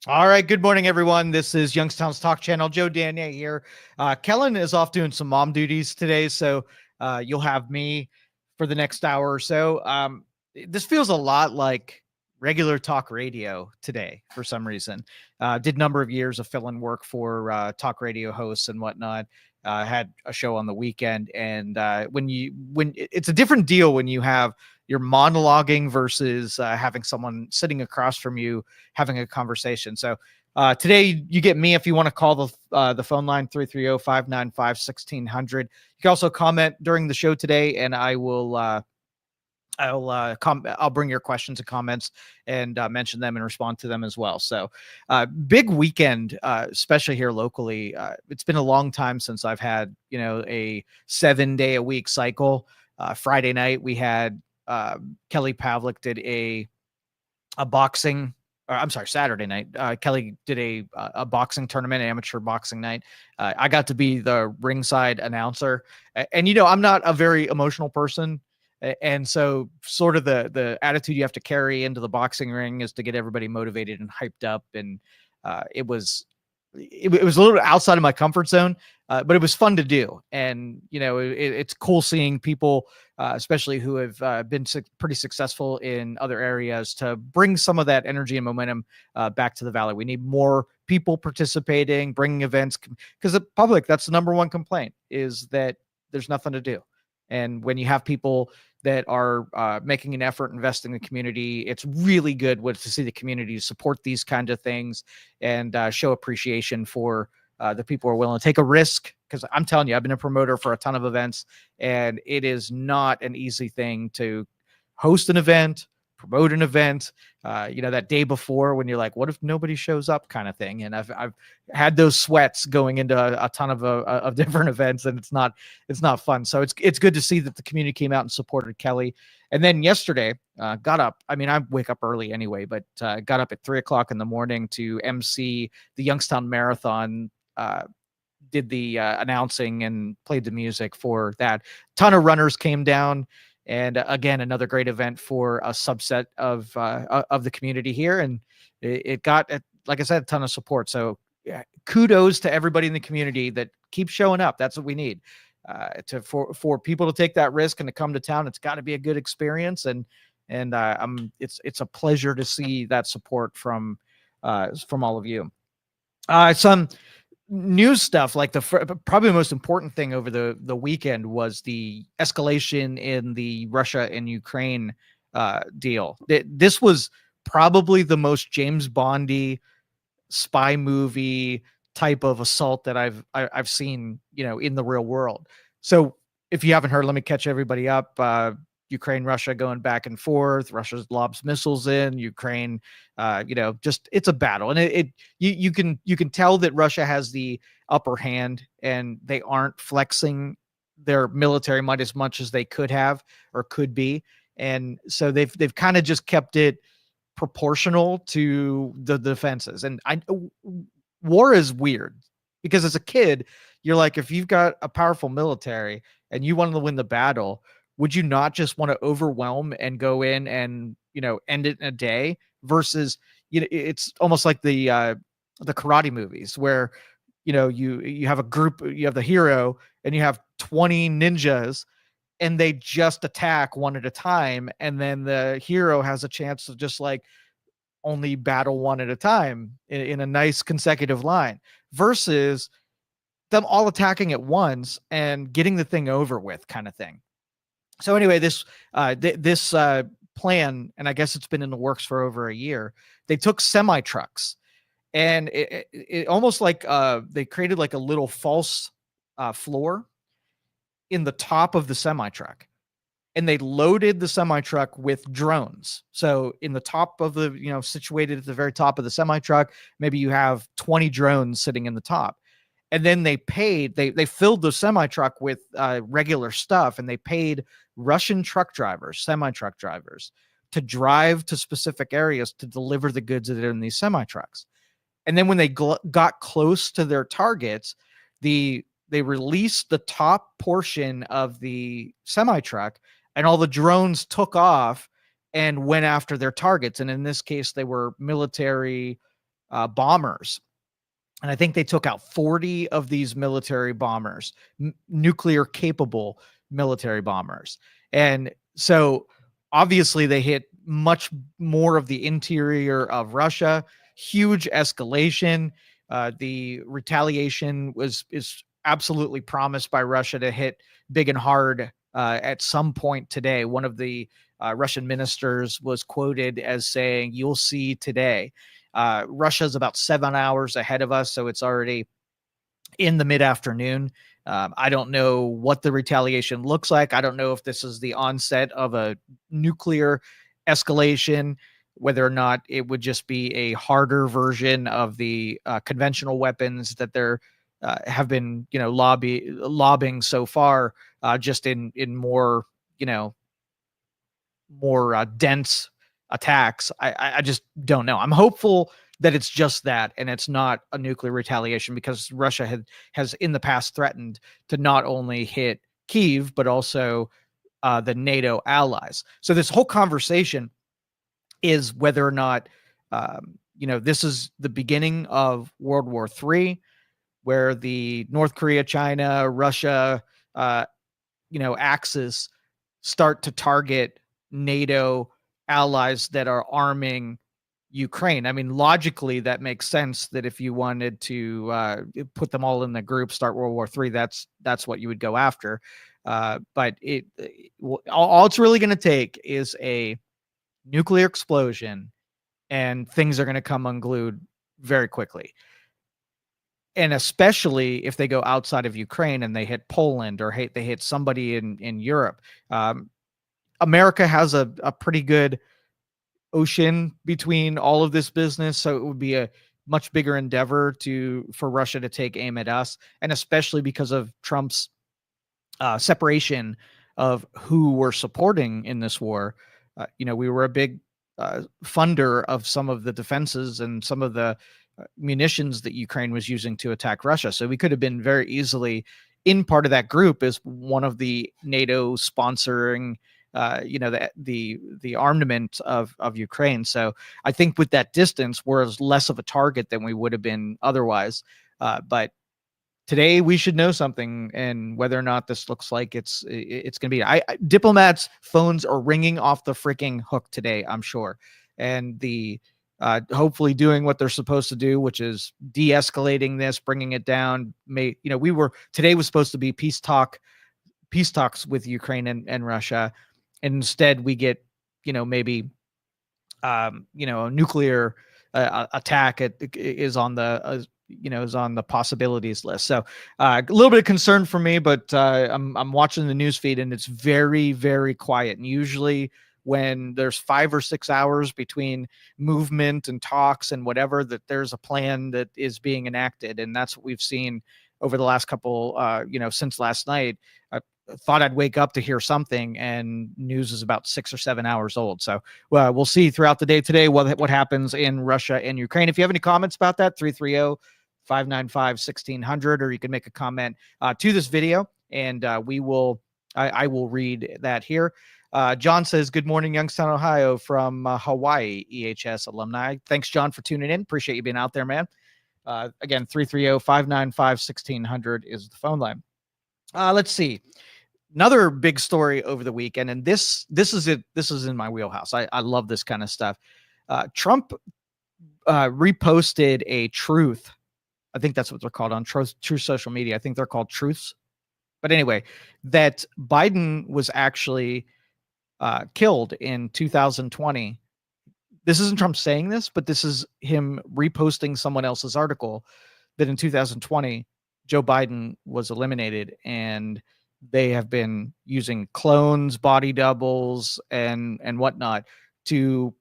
All right. Good morning, everyone. This is Youngstown's Talk Channel. Joe Danyi here. Kelin is off doing some mom duties today, so you'll have me for the next hour or so. This feels a lot like regular talk radio today for some reason. Did a number of years of fill-in work for talk radio hosts and whatnot. Had a show on the weekend, and when it's a different deal when you have you're monologuing versus having someone sitting across from you having a conversation. So today you get me if you want to call the phone line 330-595-1600. You can also comment during the show today, and I'll bring your questions and comments and mention them and respond to them as well. So big weekend, especially here locally. It's been a long time since I've had, a 7-day-a-week cycle. Friday night we had Kelly Pavlik did a boxing, or I'm sorry, Saturday night. Kelly did a boxing tournament, amateur boxing night. I got to be the ringside announcer, and I'm not a very emotional person. And so sort of the attitude you have to carry into the boxing ring is to get everybody motivated and hyped up. And it was a little bit outside of my comfort zone, but it was fun to do. And, it's cool seeing people, especially who have been pretty successful in other areas, to bring some of that energy and momentum back to the Valley. We need more people participating, bringing events, because the public, that's the number one complaint, is that there's nothing to do. And when you have people that are making an effort, investing in the community, it's really good to see the community support these kinds of things and show appreciation for the people who are willing to take a risk. Because I'm telling you, I've been a promoter for a ton of events, and it is not an easy thing to host an event, promote an event, that day before when you're like, what if nobody shows up kind of thing. And I've had those sweats going into a ton of different events, and it's not fun. So it's good to see that the community came out and supported Kelly. And then yesterday, got up. I mean, I wake up early anyway, but got up at 3:00 in the morning to MC the Youngstown Marathon. Did the announcing and played the music for that. Ton of runners came down. And again, another great event for a subset of the community here. And it got, like I said, a ton of support. So yeah, kudos to everybody in the community that keeps showing up. That's what we need for people to take that risk and to come to town. It's got to be a good experience. And it's a pleasure to see that support from all of you. Some news stuff, like probably the most important thing over the weekend was the escalation in the Russia and Ukraine deal. This was probably the most James Bondy spy movie type of assault that I've seen, in the real world. So if you haven't heard, let me catch everybody up. Ukraine, Russia going back and forth. Russia lobs missiles in Ukraine. Just it's a battle, and you can tell that Russia has the upper hand, and they aren't flexing their military might as much as they could have or could be, and so they've kind of just kept it proportional to the defenses. And war is weird because as a kid, you're like, if you've got a powerful military and you want to win the battle, would you not just want to overwhelm and go in and, end it in a day versus, it's almost like the karate movies where, you have a group, you have the hero and you have 20 ninjas and they just attack one at a time. And then the hero has a chance to just like only battle one at a time in a nice consecutive line versus them all attacking at once and getting the thing over with kind of thing. So anyway, this plan, and I guess it's been in the works for over a year. They took semi trucks, and it almost like they created like a little false floor in the top of the semi truck, and they loaded the semi truck with drones. So in the top of the, situated at the very top of the semi truck, maybe you have 20 drones sitting in the top. And then they filled the semi truck with regular stuff, and they paid Russian semi truck drivers to drive to specific areas to deliver the goods that are in these semi trucks. And then when they got close to their targets, they released the top portion of the semi truck, and all the drones took off and went after their targets. And in this case, they were military bombers. And I think they took out 40 of these military bombers, nuclear capable military bombers. And so obviously they hit much more of the interior of Russia, huge escalation. The retaliation is absolutely promised by Russia to hit big and hard at some point today. One of the Russian ministers was quoted as saying, "You'll see today." Russia's about 7 hours ahead of us, so it's already in the mid-afternoon. I don't know what the retaliation looks like. I don't know if this is the onset of a nuclear escalation, whether or not it would just be a harder version of the conventional weapons that they're have been, lobbing so far, just in more, more dense attacks. I just don't know. I'm hopeful that it's just that and it's not a nuclear retaliation, because Russia has in the past threatened to not only hit Kyiv but also the NATO allies. So this whole conversation is whether or not this is the beginning of World War III, where the North Korea, China, Russia, axis start to target NATO allies that are arming Ukraine. I mean, logically, that makes sense that if you wanted to put them all in the group, start World War III, that's what you would go after. But all it's really going to take is a nuclear explosion, and things are going to come unglued very quickly. And especially if they go outside of Ukraine and they hit Poland or they hit somebody in Europe. America has a pretty good ocean between all of this business, so it would be a much bigger endeavor for Russia to take aim at us, and especially because of Trump's separation of who we're supporting in this war. We were a big funder of some of the defenses and some of the munitions that Ukraine was using to attack Russia. So we could have been very easily in part of that group as one of the NATO sponsoring, the armament of Ukraine. So I think with that distance, we're less of a target than we would have been otherwise. But today we should know something, and whether or not this looks like it's going to be. Diplomats' phones are ringing off the freaking hook today, I'm sure, and the hopefully doing what they're supposed to do, which is de-escalating this, bringing it down. Today was supposed to be peace talks with Ukraine and Russia, and instead we get maybe a nuclear attack is on the is on the possibilities list. So a little bit of concern for me, but I'm watching the news feed and it's very, very quiet. And usually when there's 5 or 6 hours between movement and talks and whatever, that there's a plan that is being enacted. And that's what we've seen over the last couple, since last night. I thought I'd wake up to hear something, and news is about 6 or 7 hours old. So we'll see throughout the day today what happens in Russia and Ukraine. If you have any comments about that, 330-595-1600, or you can make a comment to this video, and I will read that here. John says, "Good morning, Youngstown, Ohio from Hawaii, EHS alumni." Thanks, John, for tuning in. Appreciate you being out there, man. Again, 330-595-1600 is the phone line. Let's see. Another big story over the weekend, and this is it. This is in my wheelhouse. I love this kind of stuff. Trump reposted a truth. I think that's what they're called on true social media. I think they're called truths. But anyway, that Biden was actually killed in 2020. This isn't Trump saying this, but this is him reposting someone else's article that in 2020, Joe Biden was eliminated, and they have been using clones, body doubles, and whatnot to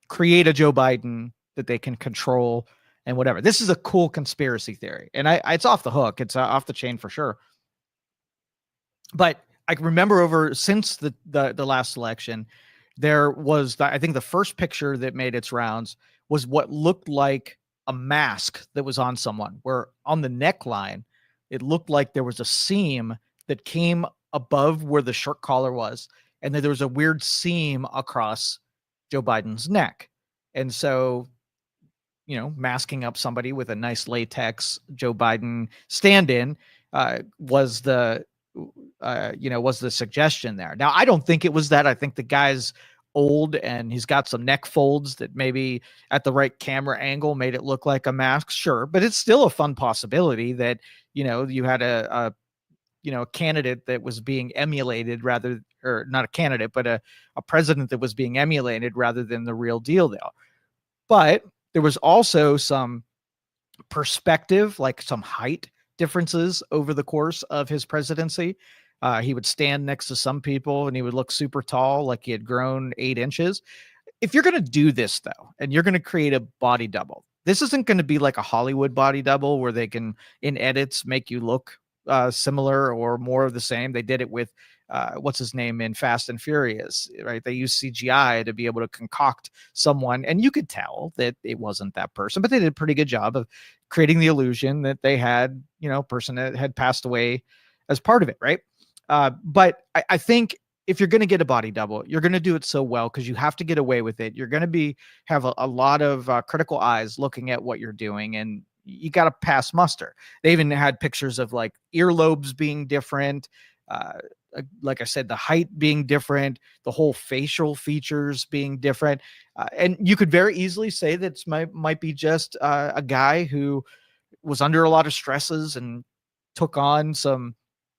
create a Joe Biden that they can control and whatever. This is a cool conspiracy theory, and it's off the hook. It's off the chain for sure. But I remember since the last election, there was, I think the first picture that made its rounds was what looked like a mask that was on someone, where on the neckline, it looked like there was a seam that came above where the shirt collar was. And then there was a weird seam across Joe Biden's neck. And so masking up somebody with a nice latex Joe Biden stand-in was the suggestion there. Now, I don't think it was that. I think the guy's old and he's got some neck folds that maybe at the right camera angle made it look like a mask. Sure. But it's still a fun possibility that, you had a candidate that was being emulated or not a candidate, but a president that was being emulated rather than the real deal there. But there was also some perspective, like some height differences over the course of his presidency. He would stand next to some people and he would look super tall, like he had grown 8 inches. If you're going to do this, though, and you're going to create a body double, this isn't going to be like a Hollywood body double where they can, in edits, make you look similar or more of the same. They did it with what's his name in Fast and Furious, right? They used CGI to be able to concoct someone, and you could tell that it wasn't that person, but they did a pretty good job of creating the illusion that they had, a person that had passed away as part of it, right? But I think if you're going to get a body double, you're going to do it so well because you have to get away with it. You're going to have a lot of critical eyes looking at what you're doing, and you got to pass muster. They even had pictures of like earlobes being different. Like I said, the height being different, the whole facial features being different. And you could very easily say that might be just a guy who was under a lot of stresses and took on some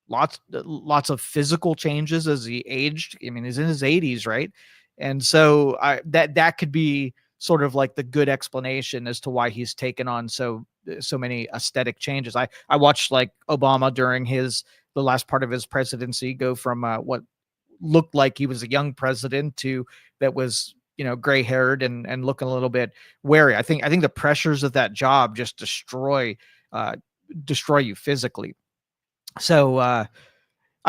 lots of physical changes as he aged. I mean, he's in his 80s, right? And so that could be sort of like the good explanation as to why he's taken on so many aesthetic changes. I watched like Obama during the last part of his presidency go from what looked like he was a young president to that was, gray haired and looking a little bit wary. I think the pressures of that job just destroy you physically. So I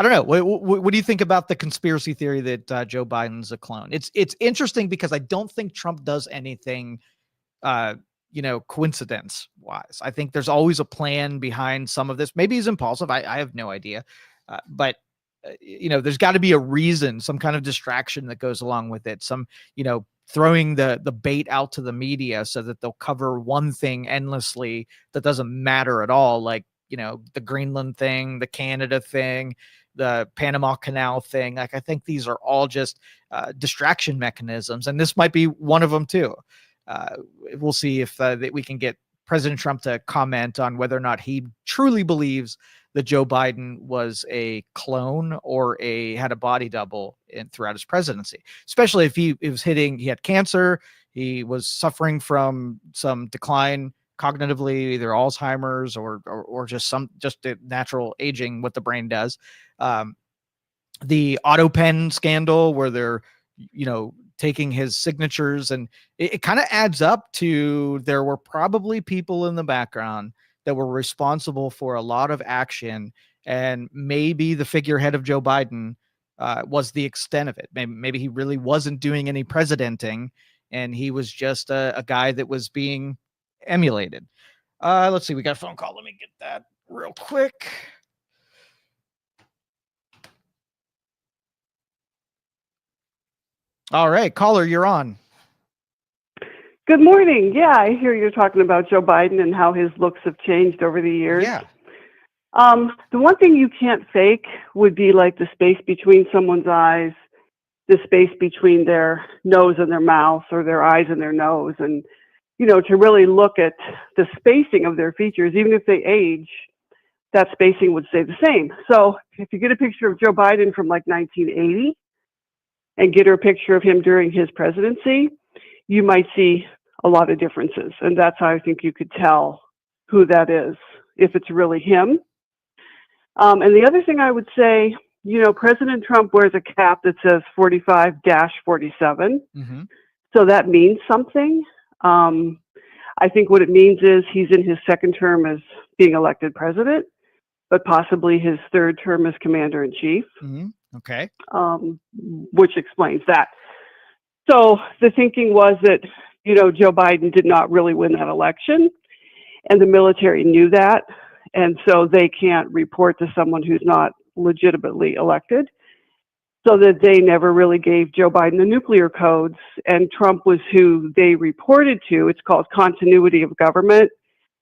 don't know. What do you think about the conspiracy theory that Joe Biden's a clone? It's interesting because I don't think Trump does anything coincidence wise. I think there's always a plan behind some of this. Maybe he's impulsive. I have no idea. But there's got to be a reason, some kind of distraction that goes along with it. Some, throwing the bait out to the media so that they'll cover one thing endlessly that doesn't matter at all. Like, the Greenland thing, the Canada thing, the Panama Canal thing. Like, I think these are all just distraction mechanisms. And this might be one of them too. We'll see if that we can get President Trump to comment on whether or not he truly believes that Joe Biden was a clone or had a body double throughout his presidency, especially if he had cancer, he was suffering from some decline cognitively, either Alzheimer's or just the natural aging, what the brain does. The auto pen scandal where they're, taking his signatures, and it kind of adds up to there were probably people in the background that were responsible for a lot of action, and maybe the figurehead of Joe Biden was the extent of it. Maybe he really wasn't doing any presidenting, and he was just a guy that was being emulated. Let's see, we got a phone call. Let me get that real quick. All right, caller, you're on. Good morning. Yeah, I hear you're talking about Joe Biden and how his looks have changed over the years. Yeah. The one thing you can't fake would be like the space between someone's eyes, the space between their nose and their mouth, or their eyes and their nose. And, to really look at the spacing of their features, even if they age, that spacing would stay the same. So if you get a picture of Joe Biden from like 1980 and get her a picture of him during his presidency, you might see a lot of differences. And that's how I think you could tell who that is, if it's really him. And the other thing I would say, President Trump wears a cap that says 45-47. Mm-hmm. So that means something. I think what it means is he's in his second term as being elected president, but possibly his third term as commander in chief. Mm-hmm. Okay. Which explains that. So the thinking was that, Joe Biden did not really win that election, and the military knew that. And so they can't report to someone who's not legitimately elected. so that they never really gave Joe Biden the nuclear codes, and Trump was who they reported to. It's called continuity of government.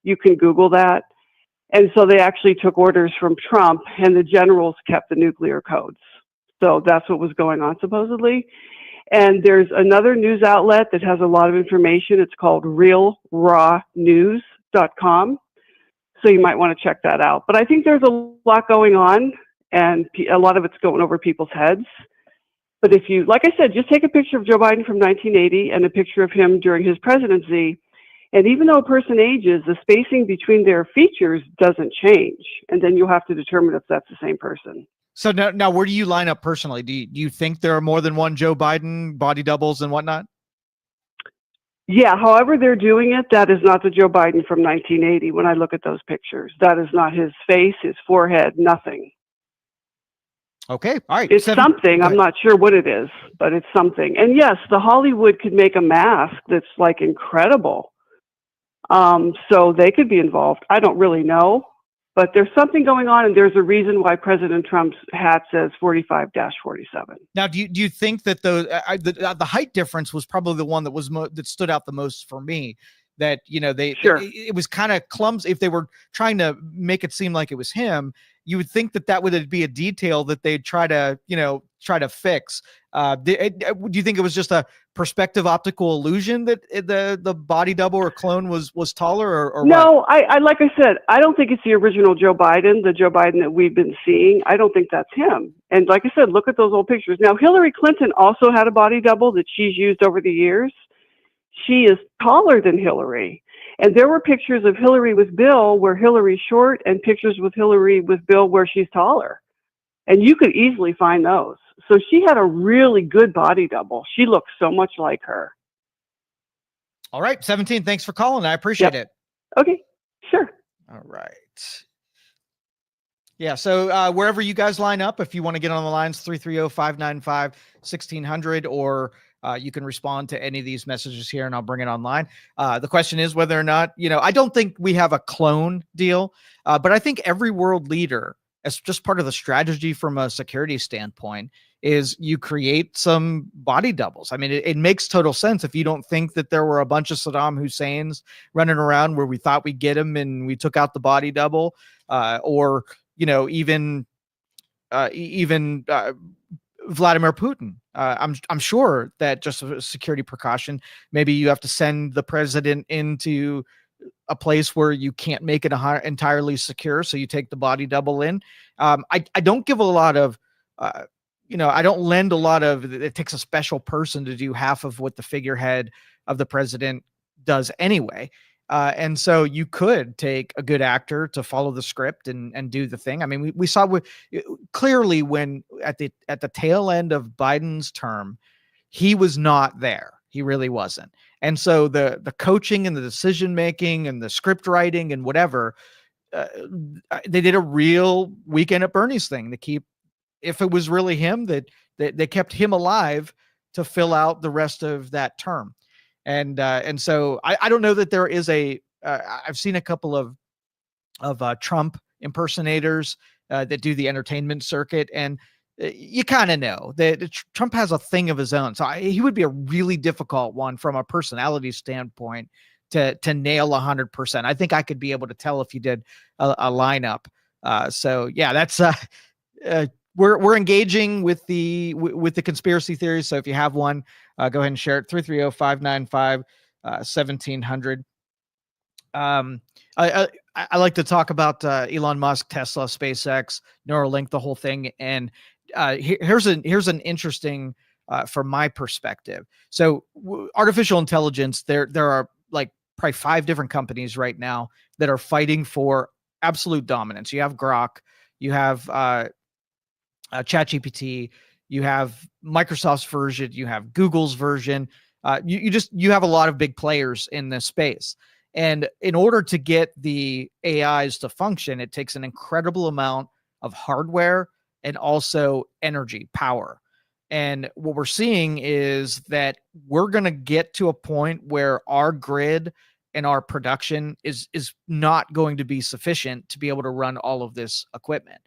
You can Google that. And so they actually took orders from Trump, and the generals kept the nuclear codes. So that's what was going on, supposedly. And there's another news outlet that has a lot of information. It's called realrawnews.com. So you might want to check that out. But I think there's a lot going on, and a lot of it's going over people's heads. But if you, like I said, just take a picture of Joe Biden from 1980 and a picture of him during his presidency. And even though a person ages, the spacing between their features doesn't change. And then you'll have to determine if that's the same person. So now where do you line up personally? Do you think there are more than one Joe Biden, body doubles and whatnot? Yeah, however they're doing it, that is not the Joe Biden from 1980 when I look at those pictures. That is not his face, his forehead, nothing. Okay, all right. It's something. I'm not sure what it is, but it's something. And yes, the Hollywood could make a mask that's like incredible. So they could be involved. I don't really know. But there's something going on, and there's a reason why President Trump's hat says 45-47. Now, do you think that the height difference was probably the one that was that stood out the most for me? That, you know, it was kind of clumsy. If they were trying to make it seem like it was him, you would think that would be a detail that they'd try to fix. Do you think it was just a perspective optical illusion that the body double or clone was taller, or no? I like I said, I don't think it's the original Joe Biden, the Joe Biden that we've been seeing. I don't think that's him. And like I said, look at those old pictures. Now, Hillary Clinton also had a body double that she's used over the years. She is taller than Hillary. And there were pictures of Hillary with Bill where Hillary's short, and pictures with Hillary with Bill where she's taller. And you could easily find those. So she had a really good body double. She looked so much like her. All right, 17. Thanks for calling. I appreciate it. Okay, sure. All right. Yeah, so wherever you guys line up, if you want to get on the lines, 330-595-1600, or you can respond to any of these messages here and I'll bring it online. The question is whether or not, I don't think we have a clone deal, but I think every world leader, as just part of the strategy from a security standpoint, is you create some body doubles. I mean, it makes total sense. If you don't think that there were a bunch of Saddam Husseins running around where we thought we'd get him and we took out the body double, or even Vladimir Putin. I'm sure that just a security precaution, maybe you have to send the president into a place where you can't make it entirely secure, so you take the body double in. I don't give a lot of, I don't lend a lot of, it takes a special person to do half of what the figurehead of the president does anyway. And so you could take a good actor to follow the script and do the thing. I mean, we saw clearly when at the tail end of Biden's term, he was not there. He really wasn't. And so the coaching and the decision making and the script writing and whatever, they did a real Weekend at Bernie's thing to keep, if it was really him, that they kept him alive to fill out the rest of that term. And so I don't know that there is I've seen a couple of Trump impersonators that do the entertainment circuit, and you kind of know that Trump has a thing of his own. So he would be a really difficult one from a personality standpoint to nail 100%. I think I could be able to tell if you did a lineup. So yeah, that's we're engaging with the conspiracy theories. So if you have one, go ahead and share it. 330-595-1700. I like to talk about Elon Musk, Tesla, SpaceX, Neuralink, the whole thing. And here's an interesting from my perspective. So artificial intelligence, there are like probably 5 different companies right now that are fighting for absolute dominance. You have Grok, you have ChatGPT, you have Microsoft's version, you have Google's version. You have a lot of big players in this space. And in order to get the AIs to function, it takes an incredible amount of hardware and also energy, power. And what we're seeing is that we're going to get to a point where our grid and our production is not going to be sufficient to be able to run all of this equipment.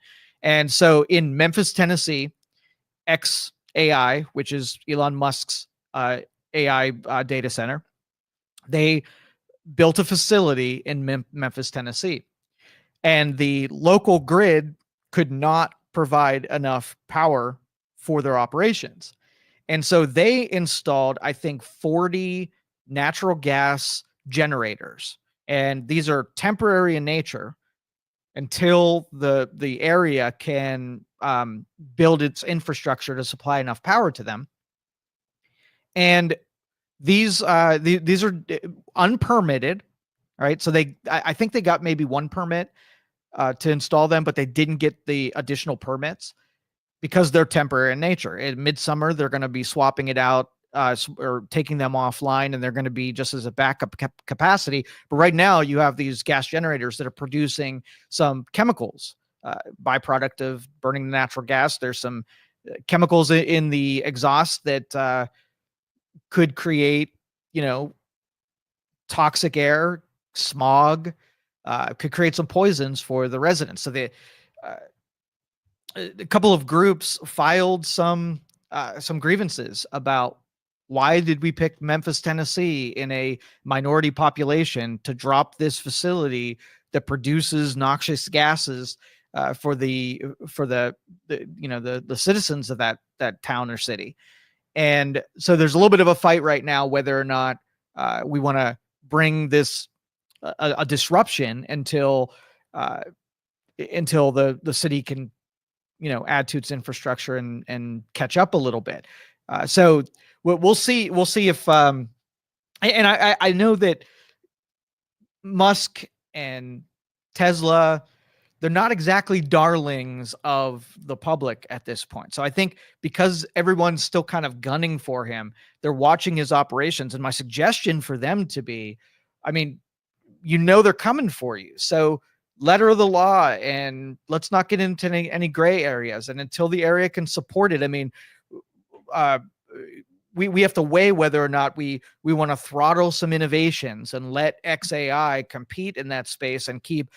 And so in Memphis, Tennessee, XAI, which is Elon Musk's AI data center. They built a facility in Memphis, Tennessee, and the local grid could not provide enough power for their operations. And so they installed, I think, 40 natural gas generators. And these are temporary in nature until the area can build its infrastructure to supply enough power to them. And these are unpermitted, right? So I think they got maybe one permit to install them, but they didn't get the additional permits because they're temporary in nature. In midsummer, they're going to be swapping it out or taking them offline, and they're going to be just as a backup capacity. But right now, you have these gas generators that are producing some chemicals, byproduct of burning the natural gas. There's some chemicals in the exhaust that could create, toxic air, smog, could create some poisons for the residents. So a couple of groups filed some grievances about why did we pick Memphis, Tennessee, in a minority population to drop this facility that produces noxious gases for the citizens of that town or city. And so there's a little bit of a fight right now whether or not we want to bring this a disruption until the city can add to its infrastructure and catch up a little bit. So we'll see if and I know that Musk and Tesla, they're not exactly darlings of the public at this point. So I think because everyone's still kind of gunning for him, they're watching his operations. And my suggestion for them to be, I mean, they're coming for you. So letter of the law, and let's not get into any gray areas. And until the area can support it, I mean, we have to weigh whether or not we want to throttle some innovations and let XAI compete in that space and keep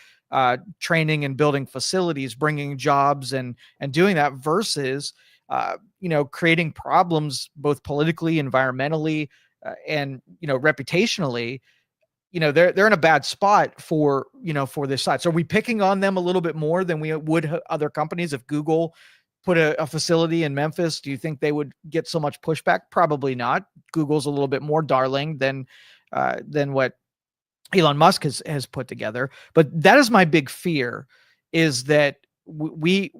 training and building facilities, bringing jobs and doing that versus, creating problems both politically, environmentally, and, reputationally. They're in a bad spot for this side. So are we picking on them a little bit more than we would other companies? If Google put a facility in Memphis, do you think they would get so much pushback? Probably not. Google's a little bit more darling than what Elon Musk has put together. But that is my big fear, is that we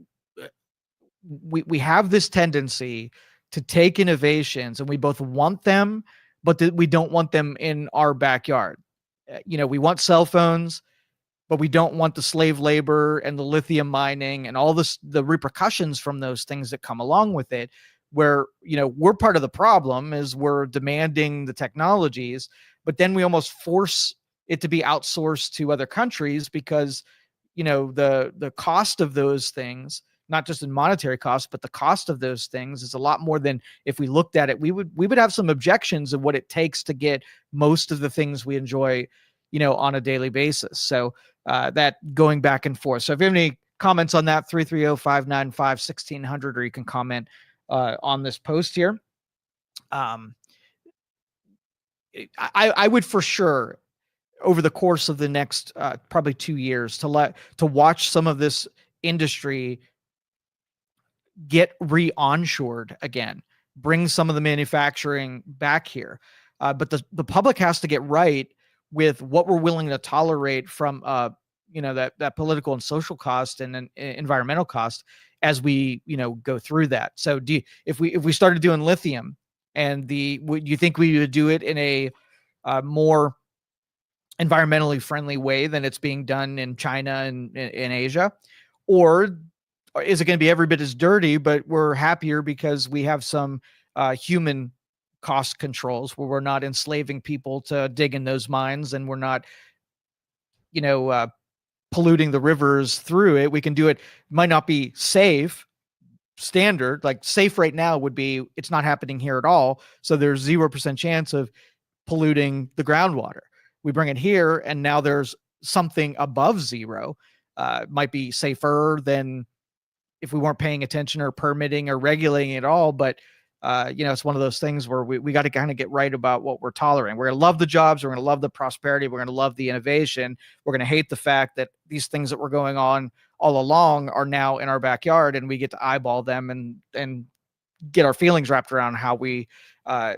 have this tendency to take innovations and we both want them, but we don't want them in our backyard. We want cell phones, but we don't want the slave labor and the lithium mining and all the repercussions from those things that come along with it, where, we're part of the problem is we're demanding the technologies, but then we almost force it to be outsourced to other countries because, the cost of those things, not just in monetary costs, but the cost of those things is a lot more than if we looked at it. We would have some objections of what it takes to get most of the things we enjoy, on a daily basis. So that going back and forth. So if you have any comments on that, 330-595-1600, or you can comment on this post here. I would for sure, over the course of the next probably 2 years, to watch some of this industry get re-onshored again, bring some of the manufacturing back here. But the public has to get right with what we're willing to tolerate from, that political and social cost and environmental cost as we, go through that. So if we started doing lithium, and would you think we would do it in a more environmentally friendly way than it's being done in China and in Asia? Or is it going to be every bit as dirty, but we're happier because we have some human cost controls where we're not enslaving people to dig in those mines, and we're not, polluting the rivers through it? We can do it. Might not be safe standard, like safe right now would be, it's not happening here at all. So there's 0% chance of polluting the groundwater. We bring it here, and now there's something above zero. Might be safer than if we weren't paying attention or permitting or regulating at all. But it's one of those things where we got to kind of get right about what we're tolerating. We're going to love the jobs. We're going to love the prosperity. We're going to love the innovation. We're going to hate the fact that these things that were going on all along are now in our backyard, and we get to eyeball them and get our feelings wrapped around how we, how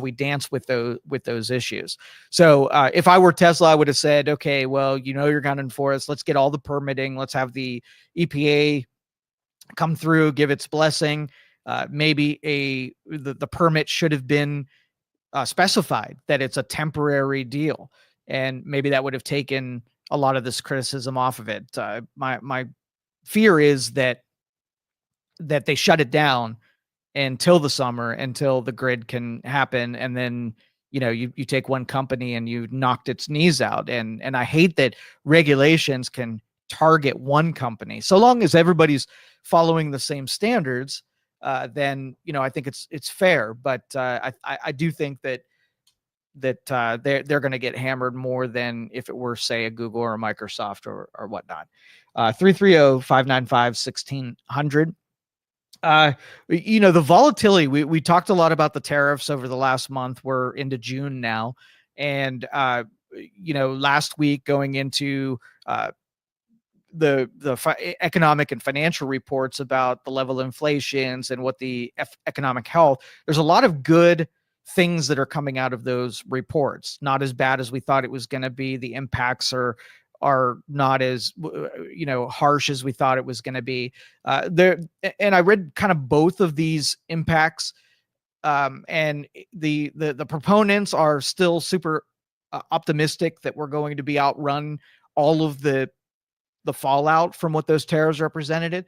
we dance with those issues. So if I were Tesla, I would have said, okay, well, you're gunning for us. Let's get all the permitting. Let's have the EPA come through, give its blessing. Maybe the permit should have been specified that it's a temporary deal, and maybe that would have taken a lot of this criticism off of it. My fear is that they shut it down until the summer, until the grid can happen, and then you take one company and you knocked its knees out. And I hate that regulations can target one company. So long as everybody's following the same standards, then I think it's fair. But I do think that they're going to get hammered more than if it were, say, a Google or a Microsoft or whatnot. 330-595-1600. The volatility, we talked a lot about the tariffs over the last month. We're into June now. And, last week going into the economic and financial reports about the level of inflations and what the economic health, there's a lot of good things that are coming out of those reports. Not as bad as we thought it was going to be. The impacts are not as harsh as we thought it was going to be there. And I read kind of both of these impacts, and the proponents are still super optimistic that we're going to be outrun all of the fallout from what those tariffs represented.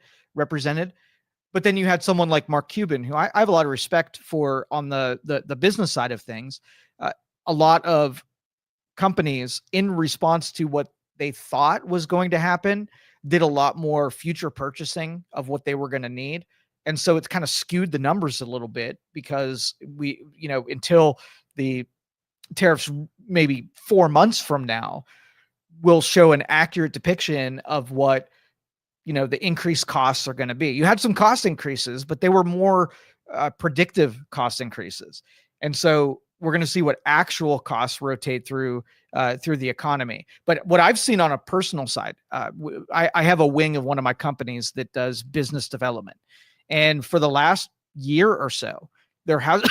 But then you had someone like Mark Cuban, who I have a lot of respect for on the business side of things. A lot of companies, in response to what they thought was going to happen, did a lot more future purchasing of what they were going to need. And so it's kind of skewed the numbers a little bit, because we, until the tariffs, maybe 4 months from now, will show an accurate depiction of what, the increased costs are going to be. You had some cost increases, but they were more predictive cost increases. And so we're going to see what actual costs rotate through the economy. But what I've seen on a personal side, I have a wing of one of my companies that does business development. And for the last year or so, there has,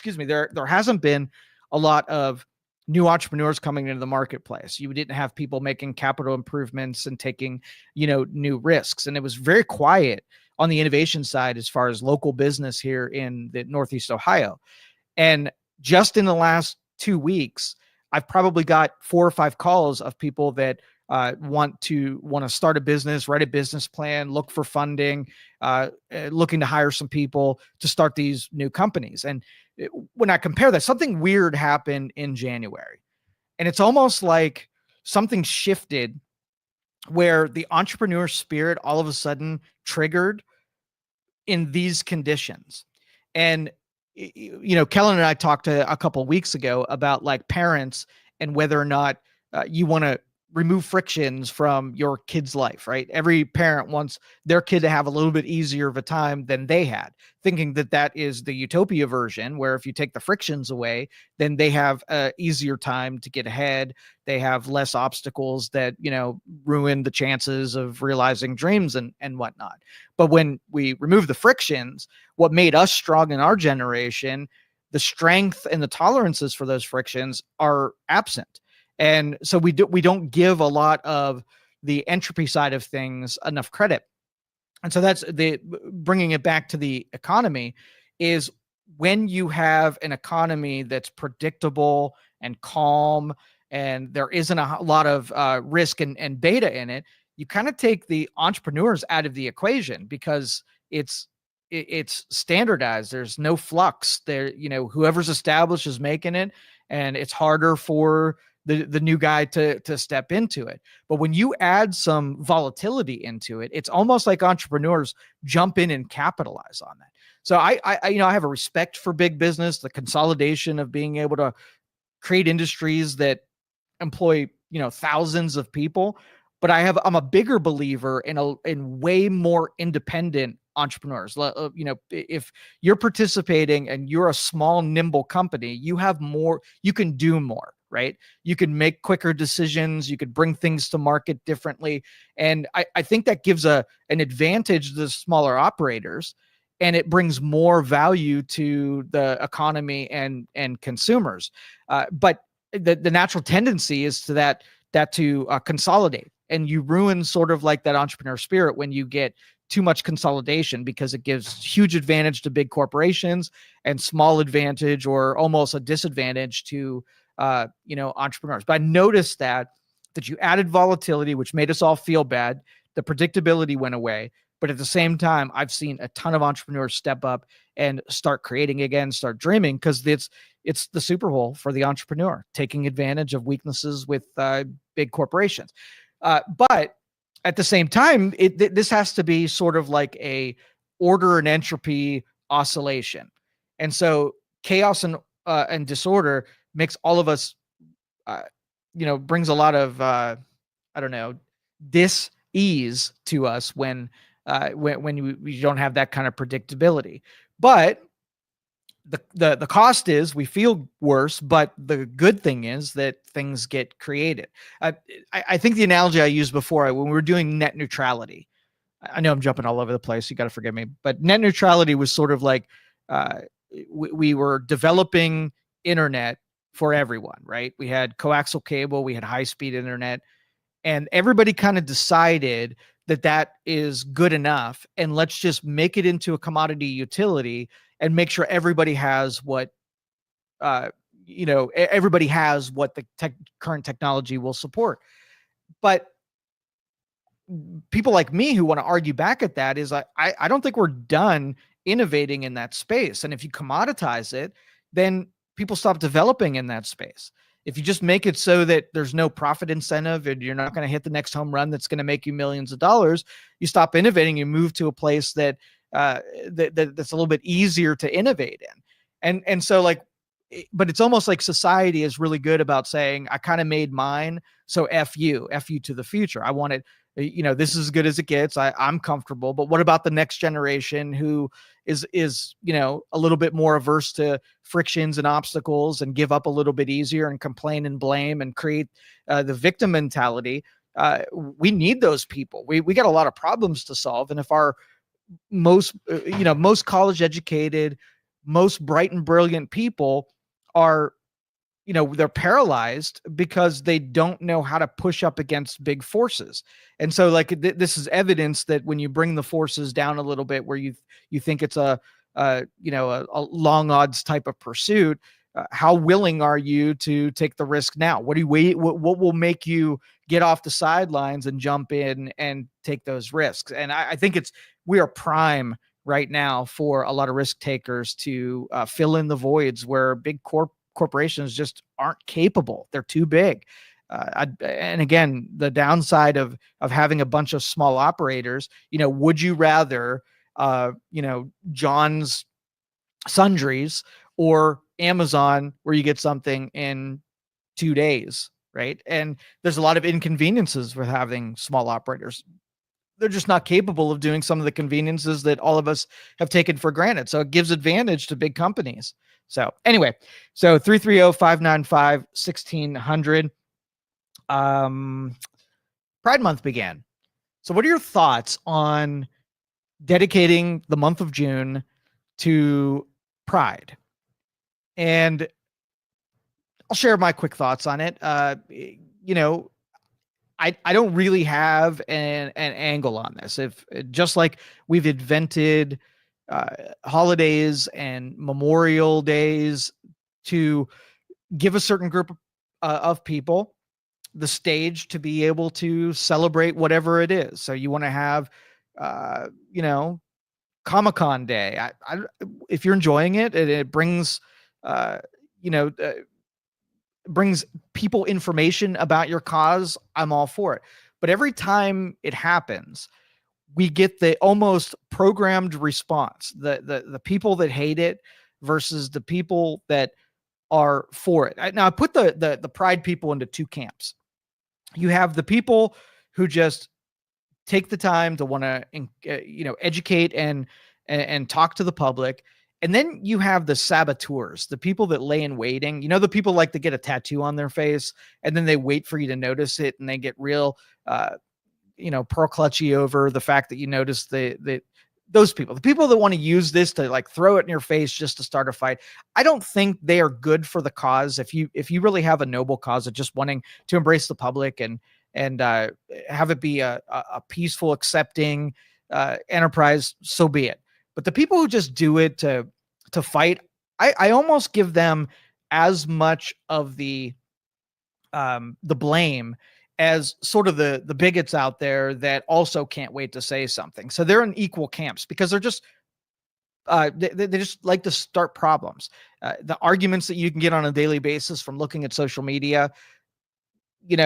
there hasn't been a lot of new entrepreneurs coming into the marketplace. You didn't have people making capital improvements and taking, new risks. And it was very quiet on the innovation side as far as local business here in the Northeast Ohio. And just in the last 2 weeks, I've probably got 4 or 5 calls of people that want to start a business, write a business plan, look for funding, looking to hire some people to start these new companies. And when I compare that, something weird happened in January. And it's almost like something shifted, where the entrepreneur spirit all of a sudden triggered in these conditions. And Kelin and I talked a couple of weeks ago about like parents and whether or not you want to remove frictions from your kid's life, right? Every parent wants their kid to have a little bit easier of a time than they had, thinking that that is the utopia version, where if you take the frictions away, then they have a easier time to get ahead. They have less obstacles that, ruin the chances of realizing dreams and whatnot. But when we remove the frictions, what made us strong in our generation, the strength and the tolerances for those frictions are absent. And so we don't give a lot of the entropy side of things enough credit. And so that's bringing it back to the economy, is when you have an economy that's predictable and calm, and there isn't a lot of risk and beta in it, you kind of take the entrepreneurs out of the equation, because it's standardized. There's no flux there. Whoever's established is making it, and it's harder for the new guy to step into it. But when you add some volatility into it, it's almost like entrepreneurs jump in and capitalize on that. So I have a respect for big business, the consolidation of being able to create industries that employ, thousands of people. but I'm a bigger believer in way more independent entrepreneurs. If you're participating and you're a small, nimble company, you have more, you can do more, right? You can make quicker decisions. You could bring things to market differently. And I think that gives an advantage to the smaller operators, and it brings more value to the economy and consumers. But the natural tendency is to to consolidate, and you ruin sort of like that entrepreneur spirit when you get too much consolidation, because it gives huge advantage to big corporations and small advantage or almost a disadvantage to entrepreneurs. But I noticed that you added volatility, which made us all feel bad. The predictability went away. But at the same time, I've seen a ton of entrepreneurs step up and start creating again, start dreaming, because it's the Super Bowl for the entrepreneur, taking advantage of weaknesses with big corporations. But at the same time, this has to be sort of like a order and entropy oscillation. And so chaos and disorder makes all of us, brings a lot of, dis-ease to us when we don't have that kind of predictability. But the cost is we feel worse, but the good thing is that things get created. I think the analogy I used before, when we were doing net neutrality, I know I'm jumping all over the place, you got to forgive me, but net neutrality was sort of like we were developing internet for everyone, right? We had coaxial cable, we had high-speed internet, and everybody kind of decided that is good enough, and let's just make it into a commodity utility and make sure everybody has what everybody has what the current technology will support. But people like me who want to argue back at that is I don't think we're done innovating in that space. And if you commoditize it, then people stop developing in that space. If you just make it so that there's no profit incentive and you're not going to hit the next home run that's going to make you millions of dollars, you stop innovating. You move to a place that's a little bit easier to innovate in. And so but it's almost like society is really good about saying, I kind of made mine, so F you to the future. I want it, this is as good as it gets. I'm comfortable, but what about the next generation who is a little bit more averse to frictions and obstacles and give up a little bit easier and complain and blame and create the victim mentality? We need those people. We got a lot of problems to solve. And if our most college educated, most bright and brilliant people are, they're paralyzed because they don't know how to push up against big forces. And so this is evidence that when you bring the forces down a little bit, where you think it's a long odds type of pursuit, how willing are you to take the risk now? What will make you get off the sidelines and jump in and take those risks? And I think we are prime right now for a lot of risk takers to fill in the voids where big corporations just aren't capable. They're too big. And again, the downside of having a bunch of small operators, would you rather, John's Sundries or Amazon, where you get something in 2 days, right? And there's a lot of inconveniences with having small operators. They're just not capable of doing some of the conveniences that all of us have taken for granted. So it gives advantage to big companies. So anyway, 330-595-1600. Pride Month began. So what are your thoughts on dedicating the month of June to Pride? And I'll share my quick thoughts on it. I don't really have an angle on this. If just like we've invented holidays and memorial days to give a certain group of people the stage to be able to celebrate whatever it is. So you want to have, Comic-Con Day. If you're enjoying it, it brings, brings people information about your cause, I'm all for it. But every time it happens, we get the almost programmed response, the people that hate it versus the people that are for it. Now I put the pride people into two camps. You have the people who just take the time to want to, educate and talk to the public. And then you have the saboteurs, the people that lay in waiting. The people like to get a tattoo on their face and then they wait for you to notice it, and they get real, pearl clutchy over the fact that you notice those people, the people that want to use this to like throw it in your face just to start a fight. I don't think they are good for the cause. If you really have a noble cause of just wanting to embrace the public and have it be a peaceful, accepting enterprise, so be it. But the people who just do it to fight, I almost give them as much of the blame as sort of the bigots out there that also can't wait to say something. So they're in equal camps because they're just they just like to start problems. The arguments that you can get on a daily basis from looking at social media, you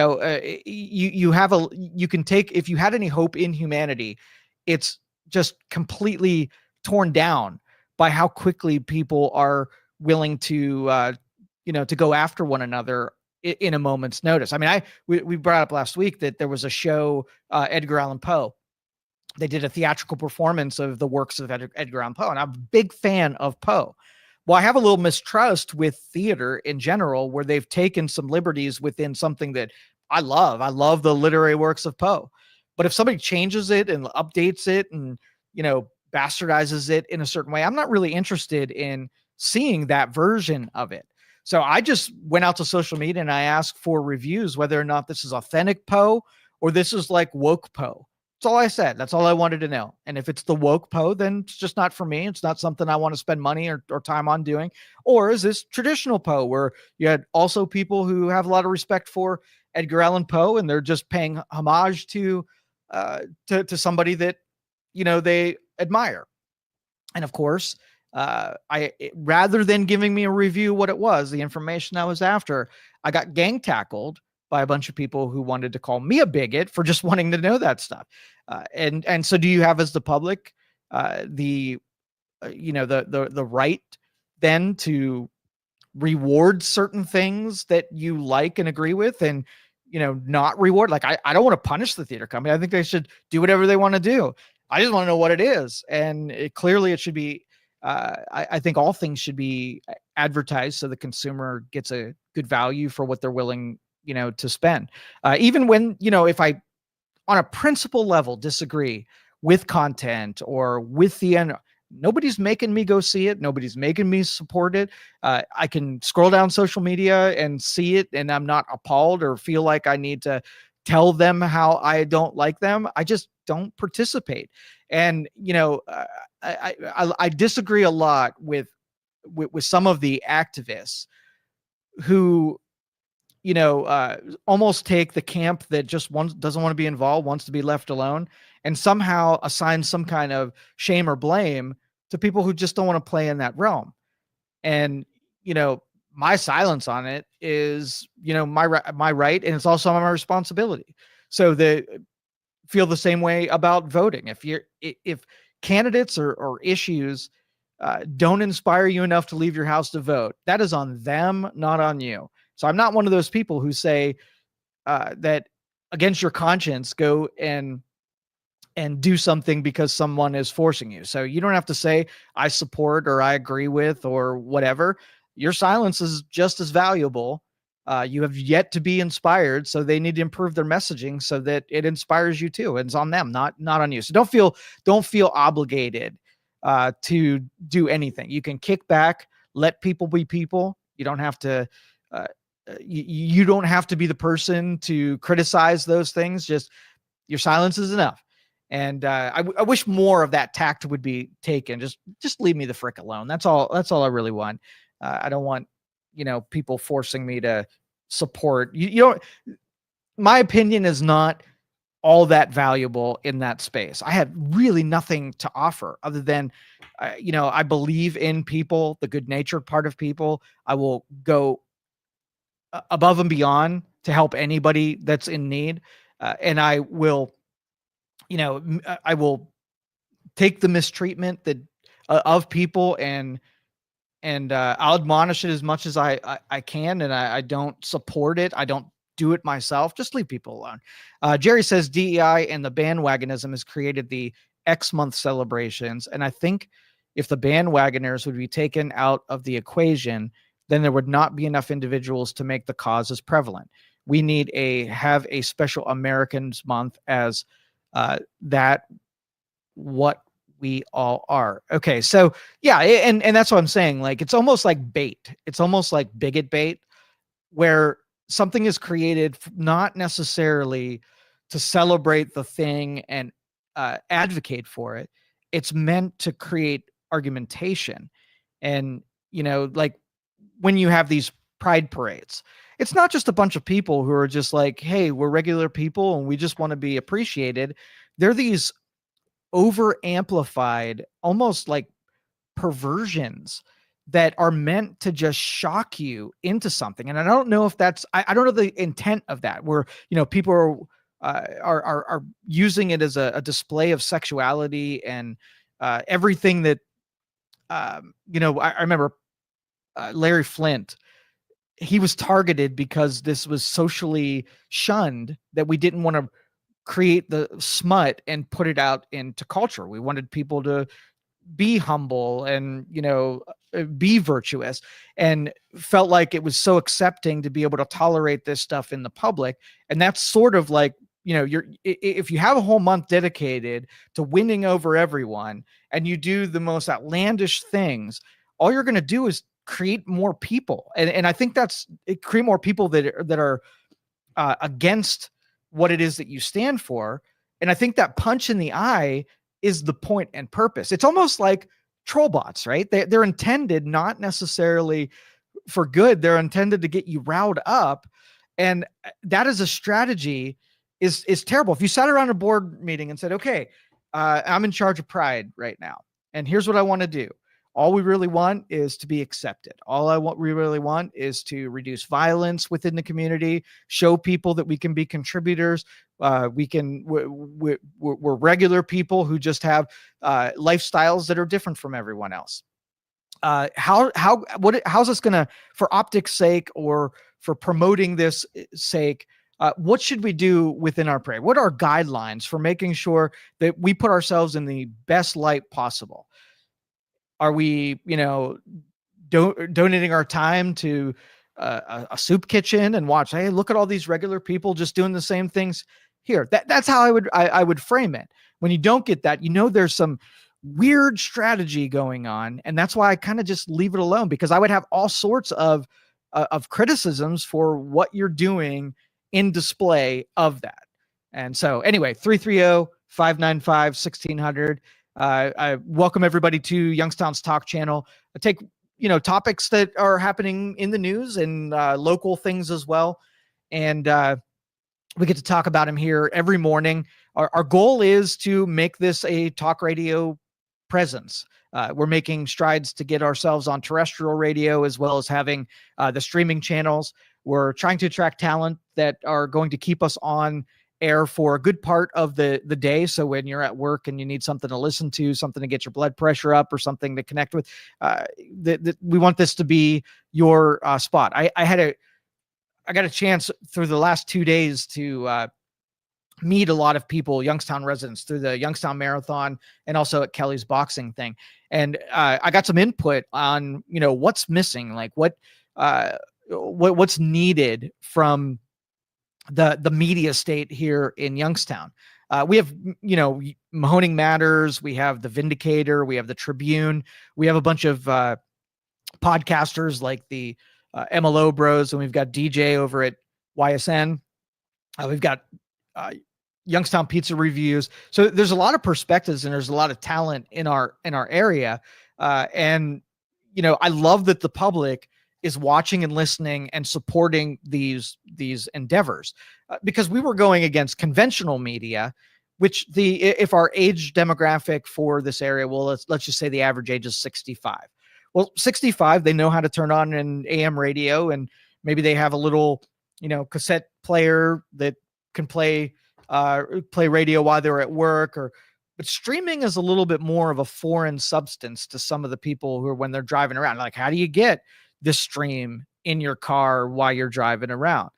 can take, if you had any hope in humanity, it's just completely torn down by how quickly people are willing to to go after one another in a moment's notice. I mean, we brought up last week that there was a show, Edgar Allan Poe. They did a theatrical performance of the works of Edgar Allan Poe, and I'm a big fan of Poe. Well, I have a little mistrust with theater in general, where they've taken some liberties within something that I love. I love the literary works of Poe. But if somebody changes it and updates it and, bastardizes it in a certain way, I'm not really interested in seeing that version of it. So I just went out to social media and I asked for reviews, whether or not this is authentic Poe or this is like woke Poe. That's all I said. That's all I wanted to know. And if it's the woke Poe, then it's just not for me. It's not something I want to spend money or time on doing. Or is this traditional Poe, where you had also people who have a lot of respect for Edgar Allan Poe and they're just paying homage to somebody that, they admire. And of course, rather than giving me a review what it was, the information I was after, I got gang tackled by a bunch of people who wanted to call me a bigot for just wanting to know that stuff. And so do you have, as the public, the right then to reward certain things that you like and agree with, and not reward? Like, I don't want to punish the theater company. I think they should do whatever they want to do. I just want to know what it is. And clearly it should be, I think all things should be advertised so the consumer gets a good value for what they're willing, to spend. Even when, if I, on a principle level, disagree with content or with the end, nobody's making me go see it. Nobody's making me support it. I can scroll down social media and see it, and I'm not appalled or feel like I need to tell them how I don't like them. I just don't participate. And, I disagree a lot with some of the activists who, almost take the camp that just doesn't want to be involved, wants to be left alone, and somehow assign some kind of shame or blame to people who just don't want to play in that realm. And, my silence on it is, my right. And it's also my responsibility. So feel the same way about voting. If candidates or issues don't inspire you enough to leave your house to vote, that is on them, not on you. So I'm not one of those people who say that against your conscience, go and do something because someone is forcing you. So you don't have to say I support or I agree with or whatever. Your silence is just as valuable. You have yet to be inspired, so they need to improve their messaging so that it inspires you too. It's on them, not on you. So don't feel obligated to do anything. You can kick back, let people be people. You don't have to. You don't have to be the person to criticize those things. Just your silence is enough. And I wish more of that tact would be taken. Just leave me the frick alone. That's all I really want. I don't want, people forcing me to support. My opinion is not all that valuable in that space. I have really nothing to offer other than, I believe in people, the good-natured part of people. I will go above and beyond to help anybody that's in need. And I will, I will take the mistreatment that of people and I'll admonish it as much as I can. And I don't support it. I don't do it myself. Just leave people alone. Jerry says DEI and the bandwagonism has created the X month celebrations. And I think if the bandwagoners would be taken out of the equation, then there would not be enough individuals to make the cause as prevalent. We need have a special Americans month as that what we all are. Okay, so yeah, and that's what I'm saying. Like, it's almost like bait. It's almost like bigot bait, where something is created not necessarily to celebrate the thing and advocate for it. It's meant to create argumentation. And, like when you have these pride parades, it's not just a bunch of people who are just like, hey, we're regular people and we just want to be appreciated. They're these over amplified, almost like perversions that are meant to just shock you into something. And I don't know if that's, I don't know the intent of that, where, people are using it as a display of sexuality and everything that, I remember Larry Flint, he was targeted because this was socially shunned, that we didn't want to create the smut and put it out into culture. We wanted people to be humble and, be virtuous, and felt like it was so accepting to be able to tolerate this stuff in the public. And that's sort of like, if you have a whole month dedicated to winning over everyone and you do the most outlandish things, all you're going to do is create more people. And I think create more people that are against what it is that you stand for. And I think that punch in the eye is the point and purpose. It's almost like troll bots, right? They're intended not necessarily for good. They're intended to get you riled up. And that is a strategy is terrible. If you sat around a board meeting and said, okay, I'm in charge of Pride right now, and here's what I want to do. All we really want is to be accepted. We really want is to reduce violence within the community, show people that we can be contributors. We're regular people who just have lifestyles that are different from everyone else. How's this going to, for optics sake or for promoting this sake, what should we do within our parade? What are guidelines for making sure that we put ourselves in the best light possible? Are we, donating our time to a soup kitchen and watch, hey, look at all these regular people just doing the same things here? That's how I would frame it. When you don't get that, there's some weird strategy going on. And that's why I kind of just leave it alone, because I would have all sorts of criticisms for what you're doing in display of that. And so anyway, 330-595-1600. I welcome everybody to Youngstown's Talk channel. I take, topics that are happening in the news and local things as well. And we get to talk about them here every morning. Our goal is to make this a talk radio presence. We're making strides to get ourselves on terrestrial radio, as well as having the streaming channels. We're trying to attract talent that are going to keep us on air for a good part of the day. So when you're at work and you need something to listen to, something to get your blood pressure up, or something to connect with, we want this to be your spot. I got a chance through the last 2 days to meet a lot of people, Youngstown residents, through the Youngstown Marathon and also at Kelly's boxing thing. And I got some input on, what's missing, like what's needed from the media state here in Youngstown. We have, Mahoning Matters, we have the Vindicator, we have the Tribune, we have a bunch of podcasters like the MLO Bros, and we've got DJ over at YSN. We've got Youngstown Pizza Reviews. So there's a lot of perspectives and there's a lot of talent in our area. And I love that the public is watching and listening and supporting these endeavors, because we were going against conventional media, which if our age demographic for this area, well, let's just say the average age is 65. Well, 65, they know how to turn on an AM radio, and maybe they have a little, cassette player that can play radio while they're at work, but streaming is a little bit more of a foreign substance to some of the people who are, when they're driving around, like, how do you get this stream in your car while you're driving around?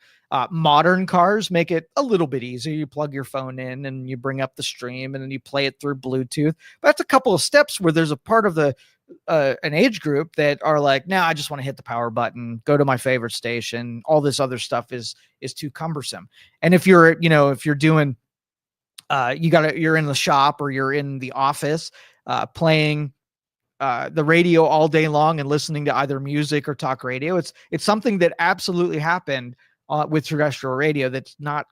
Modern cars make it a little bit easier. You plug your phone in and you bring up the stream and then you play it through Bluetooth. But that's a couple of steps where there's a part of the an age group that are like, now I just want to hit the power button, go to my favorite station. All this other stuff is too cumbersome. And if you're, if you're doing, you're in the shop or you're in the office, playing the radio all day long and listening to either music or talk radio. It's something that absolutely happened with terrestrial radio. That's not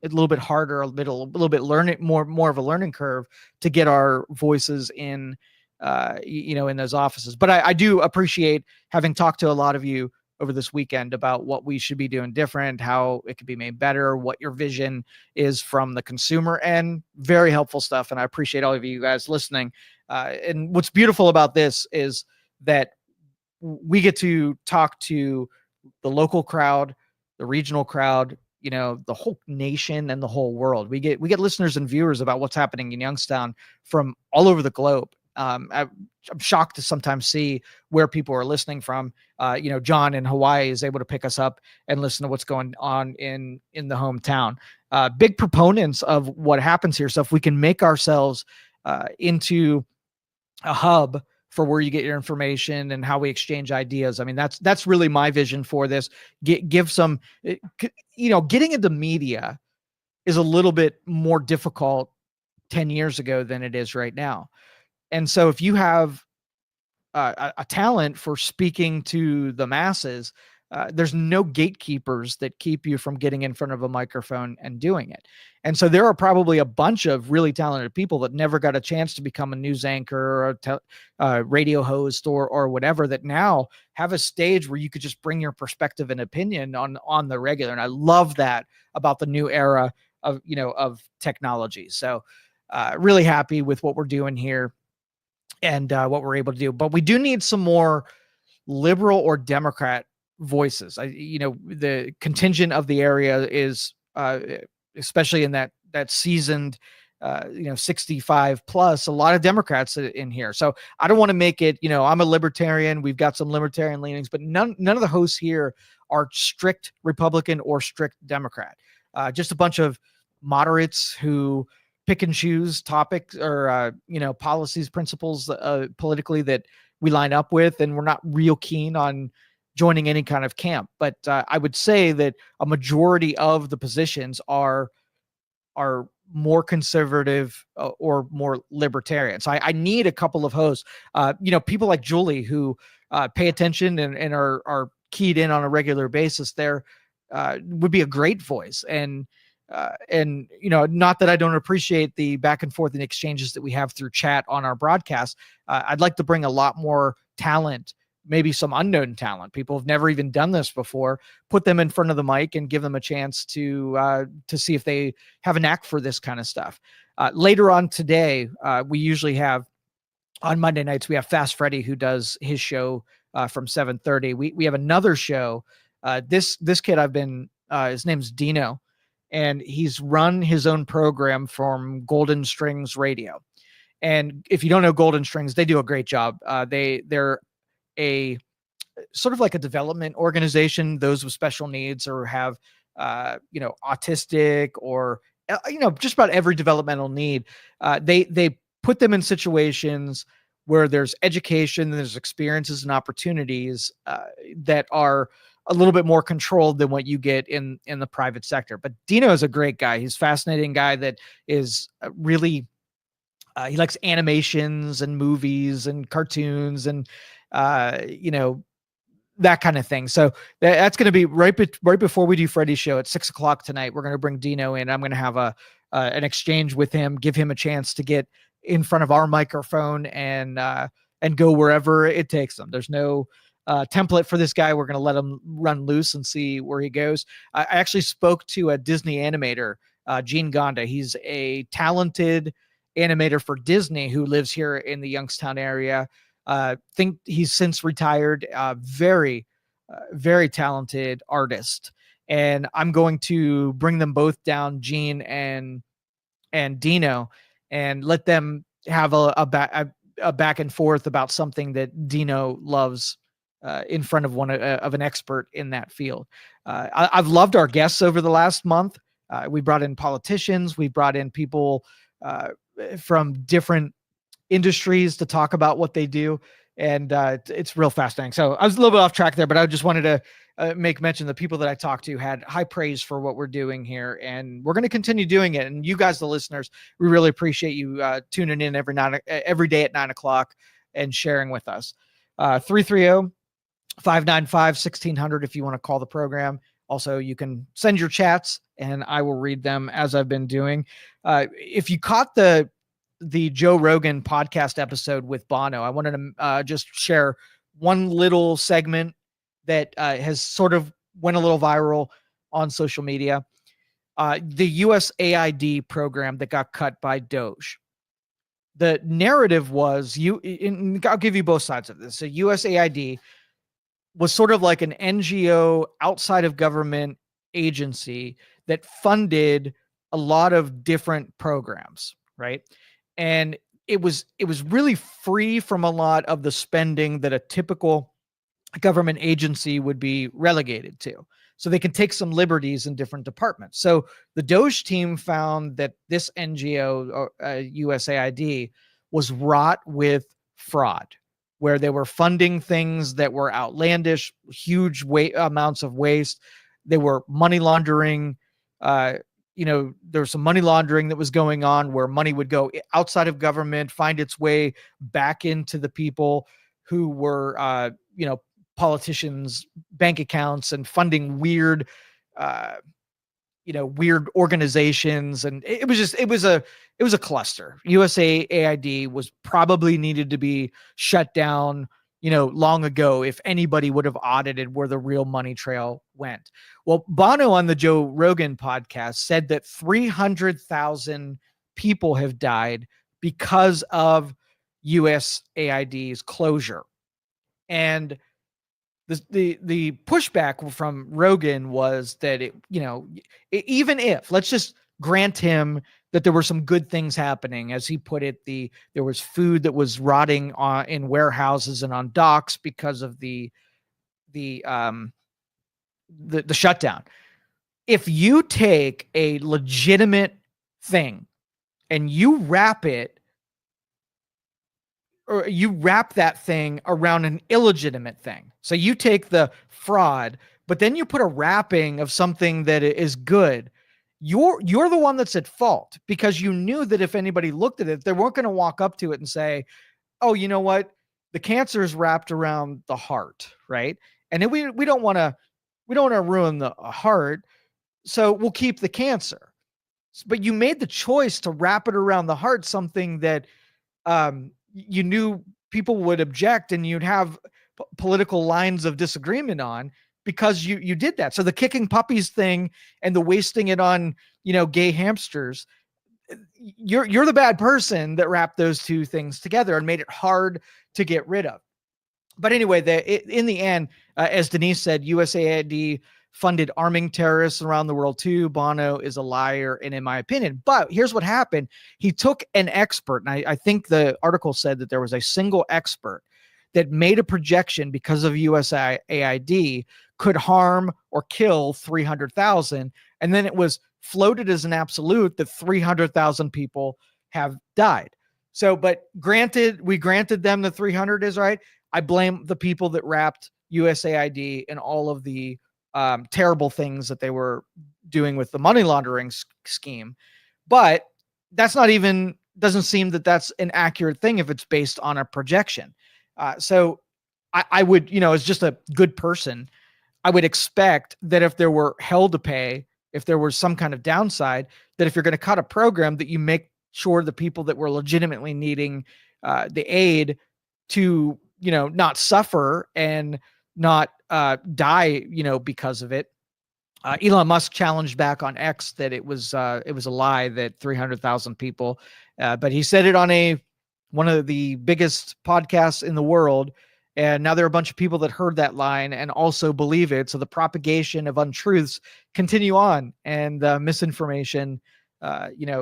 a little bit harder, a little bit learning more of a learning curve to get our voices in, in those offices. But I do appreciate having talked to a lot of you over this weekend about what we should be doing different, how it could be made better, what your vision is from the consumer, and very helpful stuff. And I appreciate all of you guys listening. And what's beautiful about this is that we get to talk to the local crowd, the regional crowd, the whole nation and the whole world. We get listeners and viewers about what's happening in Youngstown from all over the globe. I'm shocked to sometimes see where people are listening from. John in Hawaii is able to pick us up and listen to what's going on in the hometown. Big proponents of what happens here. So if we can make ourselves into a hub for where you get your information and how we exchange ideas. I mean, that's really my vision for this. Give some, getting into media is a little bit more difficult 10 years ago than it is right now. And so if you have a talent for speaking to the masses, there's no gatekeepers that keep you from getting in front of a microphone and doing it. And so there are probably a bunch of really talented people that never got a chance to become a news anchor or a radio host or whatever, that now have a stage where you could just bring your perspective and opinion on the regular. And I love that about the new era of technology. So really happy with what we're doing here and what we're able to do. But we do need some more liberal or Democrat voices. The contingent of the area is especially in that seasoned 65 plus, a lot of Democrats in here. So I don't want to make it, I'm a libertarian. We've got some libertarian leanings, but none of the hosts here are strict Republican or strict Democrat. Just a bunch of moderates who pick and choose topics or policies, principles politically that we line up with, and we're not real keen on joining any kind of camp. But I would say that a majority of the positions are more conservative or more libertarian. So I need a couple of hosts, people like Julie who pay attention and are keyed in on a regular basis. There would be a great voice. And not that I don't appreciate the back and forth and exchanges that we have through chat on our broadcast. I'd like to bring a lot more talent, maybe some unknown talent. People have never even done this before, put them in front of the mic and give them a chance to see if they have a knack for this kind of stuff. Later on today, we usually have, on Monday nights, we have Fast Freddy, who does his show from 7:30. We have another show. This kid his name's Dino, and he's run his own program from Golden Strings Radio. And if you don't know Golden Strings, they do a great job. They're a sort of like a development organization, those with special needs or have, autistic or, just about every developmental need. They put them in situations where there's education, there's experiences and opportunities that are a little bit more controlled than what you get in the private sector. But Dino is a great guy. He's a fascinating guy that is really, he likes animations and movies and cartoons and, that kind of thing. So that's going to be right before we do Freddy's show at 6:00 tonight. We're going to bring Dino in. I'm going to have an exchange with him, give him a chance to get in front of our microphone and go wherever it takes him. There's no template for this guy. We're going to let him run loose and see where he goes. I actually spoke to a Disney animator, Gene Gonda. He's a talented animator for Disney who lives here in the Youngstown area. Think he's since retired. Very talented artist. And I'm going to bring them both down, Gene and Dino, and let them have a back and forth about something that Dino loves in front of of an expert in that field. I've loved our guests over the last month. We brought in politicians. We brought in people from different industries to talk about what they do. And it's real fascinating. So I was a little bit off track there, but I just wanted to make mention the people that I talked to had high praise for what we're doing here. And we're going to continue doing it. And you guys, the listeners, we really appreciate you tuning in every day at 9 o'clock and sharing with us. 330-595-1600 if you want to call the program. Also, you can send your chats and I will read them as I've been doing. If you caught the Joe Rogan podcast episode with Bono, I wanted to just share one little segment that has sort of went a little viral on social media. The USAID program that got cut by Doge. The narrative was I'll give you both sides of this. So USAID was sort of like an NGO outside of government agency that funded a lot of different programs, right? And it was really free from a lot of the spending that a typical government agency would be relegated to. So they can take some liberties in different departments. So the Doge team found that this NGO, USAID, was wrought with fraud, where they were funding things that were outlandish, huge amounts of waste. They were money laundering. There was some money laundering that was going on where money would go outside of government, find its way back into the people who were, politicians' bank accounts and funding weird organizations. And it was a cluster. USAID was probably needed to be shut down, long ago, if anybody would have audited where the real money trail went. Well, Bono on the Joe Rogan podcast said that 300,000 people have died because of USAID's closure. And the pushback from Rogan was that even if, let's just grant him that there were some good things happening, as he put it, there was food that was rotting in warehouses and on docks because of the shutdown. If you take a legitimate thing and you wrap that thing around an illegitimate thing. So you take the fraud, but then you put a wrapping of something that is good. You're the one that's at fault, because you knew that if anybody looked at it, they weren't going to walk up to it and say, oh, you know what? The cancer is wrapped around the heart, right? And then we don't want to ruin the heart, so we'll keep the cancer. But you made the choice to wrap it around the heart, something that you knew people would object and you'd have political lines of disagreement on, because you did that. So the kicking puppies thing and the wasting it on, gay hamsters, you're the bad person that wrapped those two things together and made it hard to get rid of. But anyway, in the end, as Denise said, USAID funded arming terrorists around the world too. Bono is a liar, and in my opinion. But here's what happened. He took an expert, and I think the article said that there was a single expert that made a projection because of USAID could harm or kill 300,000. And then it was floated as an absolute that 300,000 people have died. So, but we granted them the 300 is right. I blame the people that wrapped USAID in all of the terrible things that they were doing with the money laundering scheme. But doesn't seem that that's an accurate thing if it's based on a projection. So I would, as just a good person, I would expect that if there were hell to pay, if there was some kind of downside, that if you're going to cut a program, that you make sure the people that were legitimately needing the aid to, not suffer and not die, because of it. Elon Musk challenged back on X that it was a lie that 300,000 people, but he said it on one of the biggest podcasts in the world. And now there are a bunch of people that heard that line and also believe it. So the propagation of untruths continue on, and misinformation,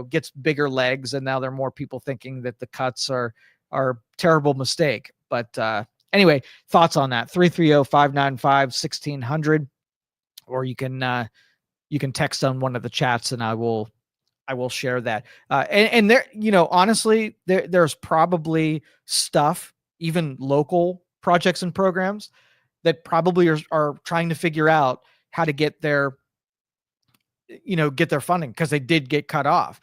gets bigger legs. And now there are more people thinking that the cuts are a terrible mistake. But anyway, thoughts on that? 330-595-1600, or you can text on one of the chats, and I will share that. And there, honestly, there's probably stuff, even local projects and programs, that probably are trying to figure out how to get their funding, because they did get cut off.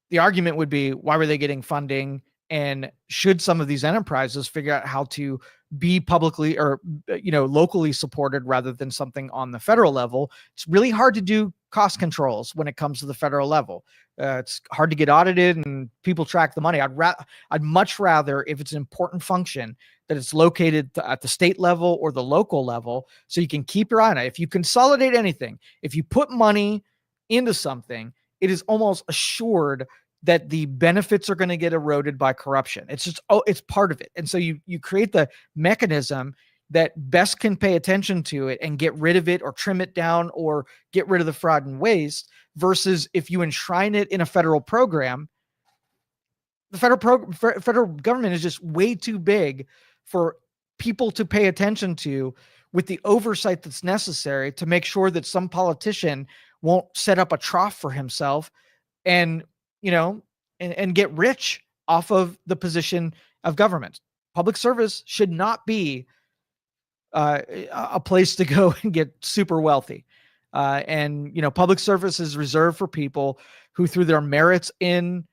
The argument would be, why were they getting funding? And should some of these enterprises figure out how to be publicly or locally supported rather than something on the federal level? It's really hard to do cost controls when it comes to the federal level. It's hard to get audited and people track the money. I'd much rather, if it's an important function, that it's located at the state level or the local level, so you can keep your eye on it. If you consolidate anything, if you put money into something, it is almost assured that the benefits are going to get eroded by corruption. It's just, it's part of it. And so you create the mechanism that best can pay attention to it and get rid of it or trim it down or get rid of the fraud and waste, versus if you enshrine it in a federal program, the federal government is just way too big for people to pay attention to, with the oversight that's necessary to make sure that some politician won't set up a trough for himself and get rich off of the position of government. Public service should not be a place to go and get super wealthy. Public service is reserved for people who, through their merits in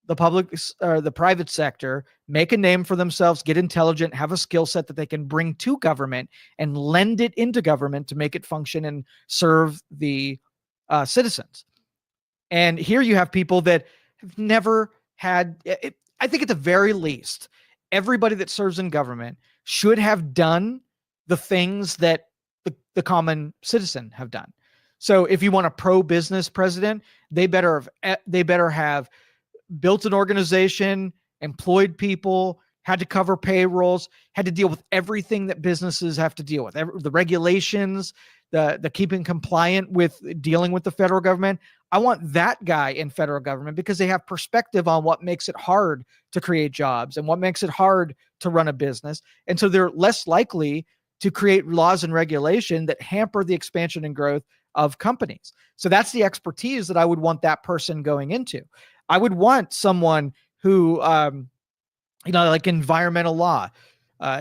the public or the private sector, make a name for themselves, get intelligent, have a skill set that they can bring to government and lend it into government to make it function and serve the citizens. And here you have people that have never had it. I think at the very least, everybody that serves in government should have done the things that the common citizen have done. So if you want a pro-business president, they better have built an organization, employed people, had to cover payrolls, had to deal with everything that businesses have to deal with, the regulations, the keeping compliant with dealing with the federal government. I want that guy in federal government because they have perspective on what makes it hard to create jobs and what makes it hard to run a business. And so they're less likely to create laws and regulation that hamper the expansion and growth of companies. So that's the expertise that I would want that person going into. I would want someone who, like environmental law,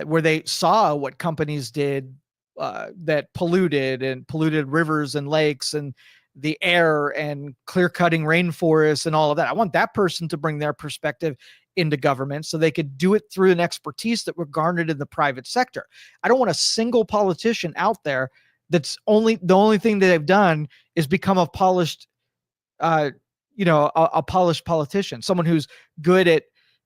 where they saw what companies did that polluted rivers and lakes and the air and clear cutting rainforests and all of that. I want that person to bring their perspective into government so they could do it through an expertise that were garnered in the private sector. I don't want a single politician out there that's the only thing that they've done is become a polished, a polished politician, someone who's good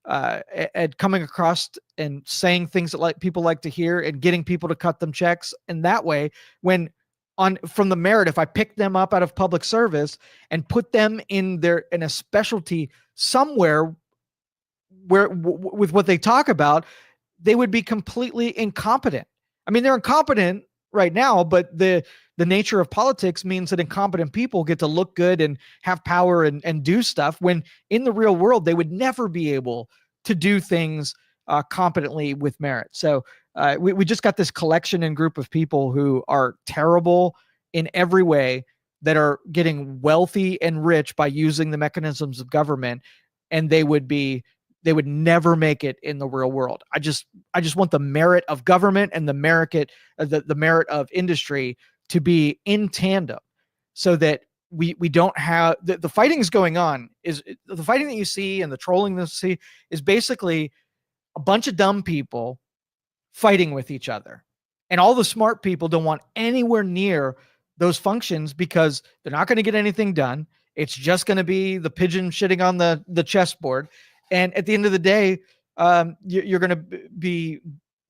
at coming across and saying things that people like to hear and getting people to cut them checks. And that way, from the merit, if I pick them up out of public service and put them in a specialty somewhere with what they talk about, they would be completely incompetent. I mean, they're incompetent right now, but the nature of politics means that incompetent people get to look good and have power and do stuff, when in the real world, they would never be able to do things competently with merit. So we just got this collection and group of people who are terrible in every way, that are getting wealthy and rich by using the mechanisms of government, and they would never make it in the real world. I just want the merit of government and the merit of industry to be in tandem, so that we don't have the fighting is going on. Is the fighting that you see and the trolling that you see is basically a bunch of dumb people fighting with each other, and all the smart people don't want anywhere near those functions because they're not going to get anything done. It's just going to be the pigeon shitting on the chessboard. And at the end of the day, you're going to be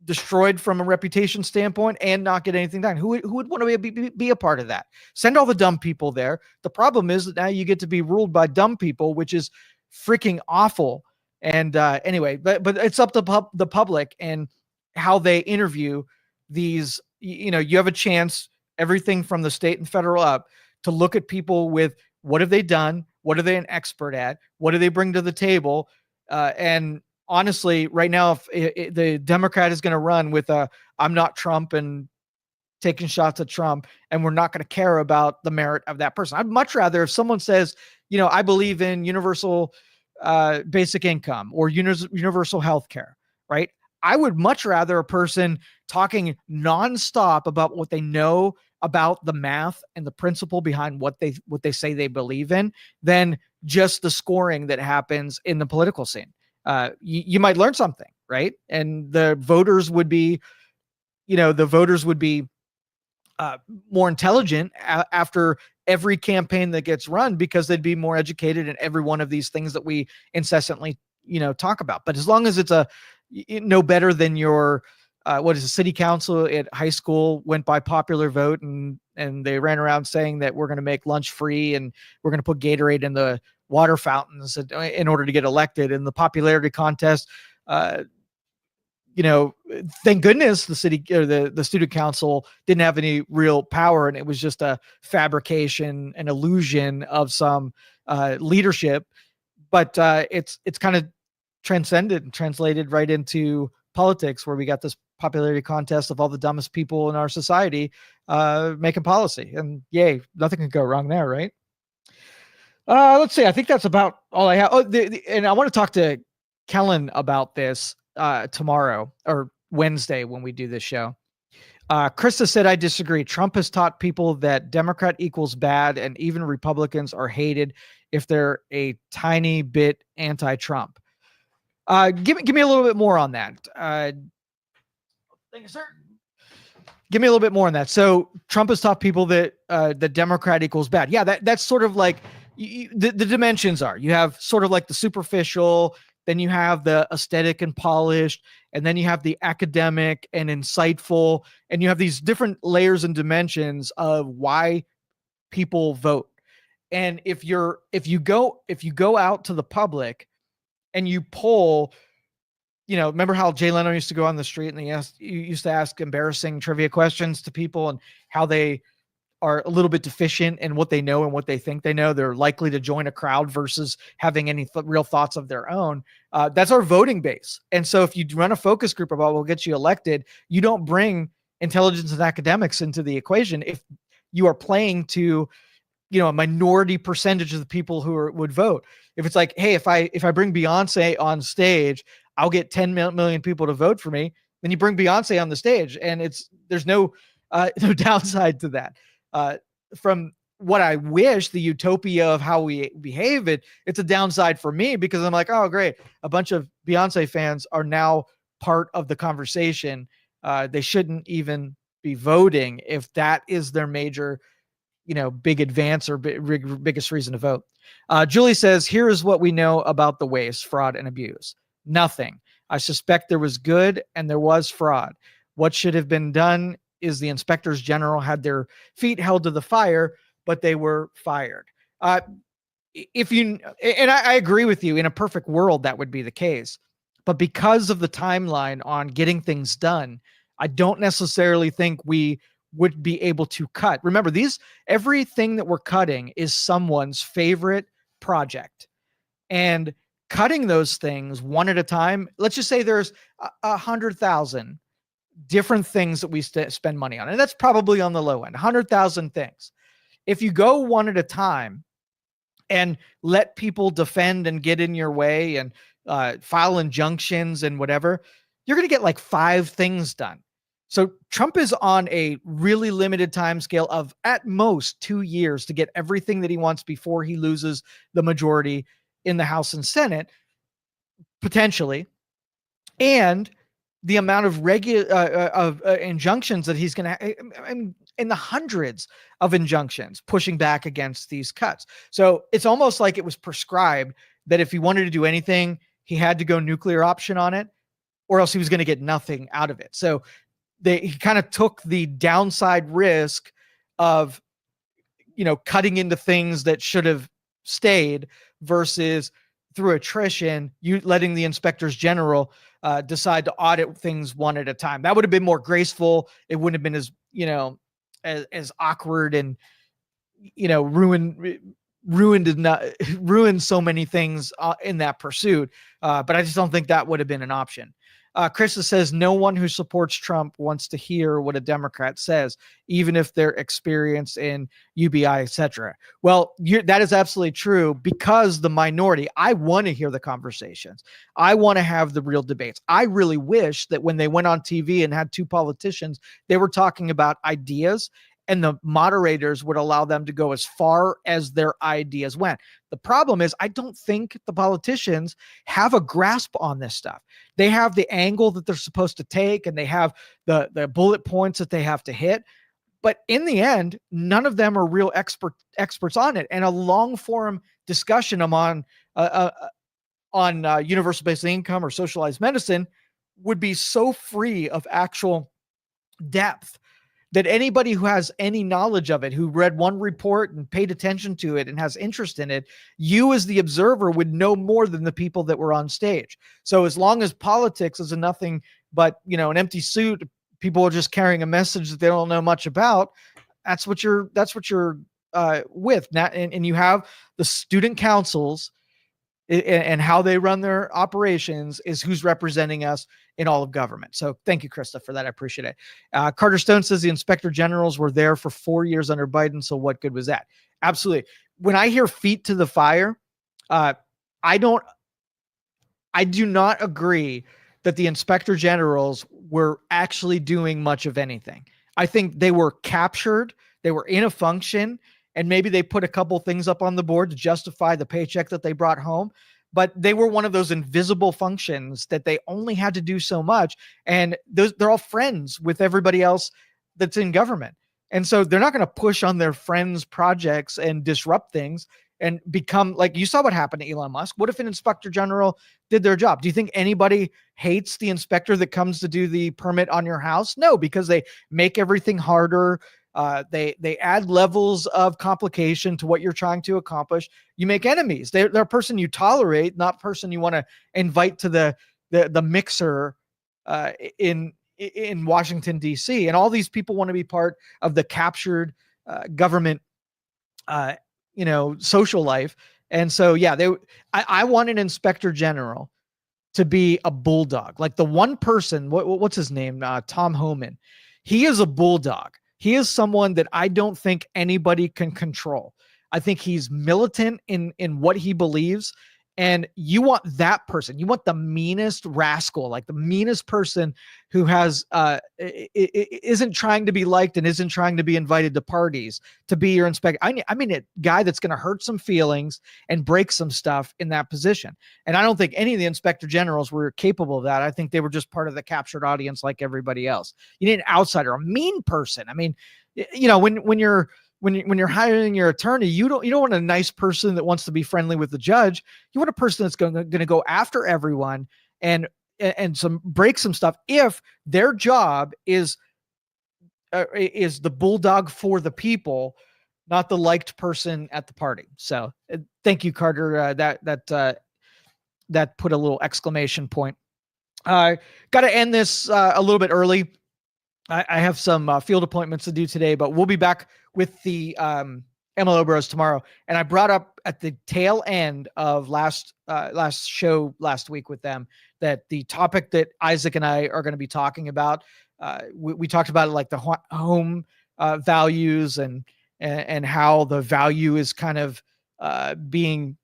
destroyed from a reputation standpoint and not get anything done. Who would want to be a part of that? Send all the dumb people there. The problem is that now you get to be ruled by dumb people, which is freaking awful. And anyway, but it's up to the public and how they interview these. You have a chance, everything from the state and federal up, to look at people with what have they done, what are they an expert at, what do they bring to the table, and honestly, right now, if the Democrat is going to run with I'm not Trump and taking shots at Trump, and we're not going to care about the merit of that person. I'd much rather if someone says, I believe in universal basic income or universal health care, right? I would much rather a person talking nonstop about what they know about the math and the principle behind what they say they believe in than just the scoring that happens in the political scene. You might learn something, right? And the voters would be, more intelligent after every campaign that gets run because they'd be more educated in every one of these things that we incessantly, talk about. But as long as it's no better than your, what is a city council at high school went by popular vote and they ran around saying that we're going to make lunch free and we're going to put Gatorade in the water fountains in order to get elected. In the popularity contest, thank goodness the city or the student council didn't have any real power, and it was just a fabrication, an illusion of some leadership. But it's kind of transcended and translated right into politics, where we got this popularity contest of all the dumbest people in our society making policy, and yay, nothing can go wrong there, right? Let's see. I think that's about all I have. And I want to talk to Kellen about this tomorrow or Wednesday when we do this show. Krista said, I disagree. Trump has taught people that Democrat equals bad, and even Republicans are hated if they're a tiny bit anti-Trump. Give me a little bit more on that. Thank you, sir. Give me a little bit more on that. So Trump has taught people that the Democrat equals bad. Yeah, that's sort of like the dimensions are. You have sort of like the superficial, then you have the aesthetic and polished, and then you have the academic and insightful, and you have these different layers and dimensions of why people vote. And if you go out to the public and you poll, remember how Jay Leno used to go on the street and you used to ask embarrassing trivia questions to people and how they are a little bit deficient in what they know and what they think they know. They're likely to join a crowd versus having any real thoughts of their own. That's our voting base. And so if you run a focus group about what will get you elected, you don't bring intelligence and academics into the equation if you are playing to a minority percentage of the people who would vote. If it's like, hey, if I bring Beyonce on stage, I'll get 10 million people to vote for me. Then you bring Beyonce on the stage, and there's no downside to that. From what I wish, the utopia of how we behave, it's a downside for me because I'm like, oh, great. A bunch of Beyonce fans are now part of the conversation. They shouldn't even be voting if that is their major big advance or biggest reason to vote. Julie says, here is what we know about the waste, fraud, and abuse. Nothing. I suspect there was good and there was fraud. What should have been done is the inspectors general had their feet held to the fire, but they were fired. I agree with you, in a perfect world, that would be the case. But because of the timeline on getting things done, I don't necessarily think we would be able to cut. Remember, everything that we're cutting is someone's favorite project, and cutting those things one at a time. Let's just say there's 100,000 different things that we spend money on, and that's probably on the low end, 100,000 things. If you go one at a time and let people defend and get in your way and file injunctions and whatever, you're going to get like 5 things done. So Trump is on a really limited time scale of at most 2 years to get everything that he wants before he loses the majority in the House and Senate, potentially. And the amount of injunctions that he's going to, in the hundreds of injunctions pushing back against these cuts. So it's almost like it was prescribed that if he wanted to do anything, he had to go nuclear option on it, or else he was going to get nothing out of it. So he kind of took the downside risk of, cutting into things that should have stayed versus through attrition, you letting the inspectors general decide to audit things one at a time. That would have been more graceful. It wouldn't have been as awkward and, ruined so many things in that pursuit. But I just don't think that would have been an option. Krista says, no one who supports Trump wants to hear what a Democrat says, even if they're experienced in UBI, etc. Well, that is absolutely true, because the minority, I want to hear the conversations. I want to have the real debates. I really wish that when they went on TV and had two politicians, they were talking about ideas, and the moderators would allow them to go as far as their ideas went. The problem is, I don't think the politicians have a grasp on this stuff. They have the angle that they're supposed to take, and they have the bullet points that they have to hit. But in the end, none of them are real experts on it. And a long form discussion on universal basic income or socialized medicine would be so free of actual depth that anybody who has any knowledge of it, who read one report and paid attention to it and has interest in it, you as the observer would know more than the people that were on stage. So as long as politics is nothing but, an empty suit, people are just carrying a message that they don't know much about, that's what you're with. And you have the student councils and how they run their operations is who's representing us in all of government. So thank you, Krista, for that. I appreciate it. Carter Stone says the inspector generals were there for 4 years under Biden. So what good was that? Absolutely. When I hear feet to the fire, I do not agree that the inspector generals were actually doing much of anything. I think they were captured. They were in a function, and maybe they put a couple things up on the board to justify the paycheck that they brought home. But they were one of those invisible functions that they only had to do so much. And they're all friends with everybody else that's in government. And so they're not going to push on their friends' projects and disrupt things and become like, you saw what happened to Elon Musk. What if an inspector general did their job? Do you think anybody hates the inspector that comes to do the permit on your house? No, because they make everything harder. They add levels of complication to what you're trying to accomplish. You make enemies. They're a person you tolerate, not a person you want to invite to the mixer in Washington, D.C. And all these people want to be part of the captured government, social life. And so, yeah, I want an inspector general to be a bulldog, like the one person. What's his name? Tom Homan. He is a bulldog. He is someone that I don't think anybody can control. I think he's militant in what he believes. And you want that person. You want the meanest rascal, like the meanest person who has isn't trying to be liked and isn't trying to be invited to parties to be your inspector. I mean a guy that's going to hurt some feelings and break some stuff in that position. And I don't think any of the inspector generals were capable of that. I think they were just part of the captured audience like everybody else. You need an outsider, a mean person. I mean, when you're hiring your attorney, you don't want a nice person that wants to be friendly with the judge. You want a person that's going to go after everyone and break some stuff if their job is the bulldog for the people, not the liked person at the party. So thank you, Carter. That put a little exclamation point. Got to end this a little bit early. I have some field appointments to do today, but we'll be back with the MLO Bros tomorrow. And I brought up at the tail end of last show last week with them that the topic that Isaac and I are going to be talking about, we talked about it, like the home values and how the value is kind of being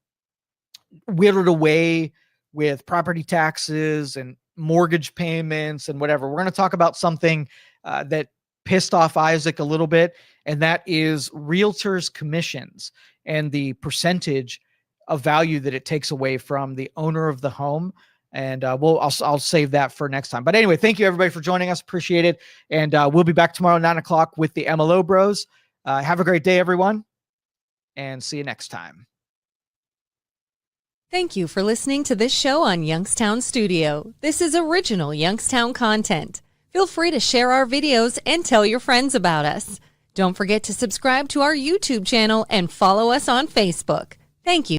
whittled away with property taxes and mortgage payments and whatever. We're going to talk about something that pissed off Isaac a little bit, and that is realtors' commissions and the percentage of value that it takes away from the owner of the home. And I'll save that for next time. But anyway, thank you everybody for joining us. Appreciate it. And we'll be back tomorrow, 9:00 with the MLO Bros. Have a great day, everyone, and see you next time. Thank you for listening to this show on Youngstown Studio. This is original Youngstown content. Feel free to share our videos and tell your friends about us. Don't forget to subscribe to our YouTube channel and follow us on Facebook. Thank you.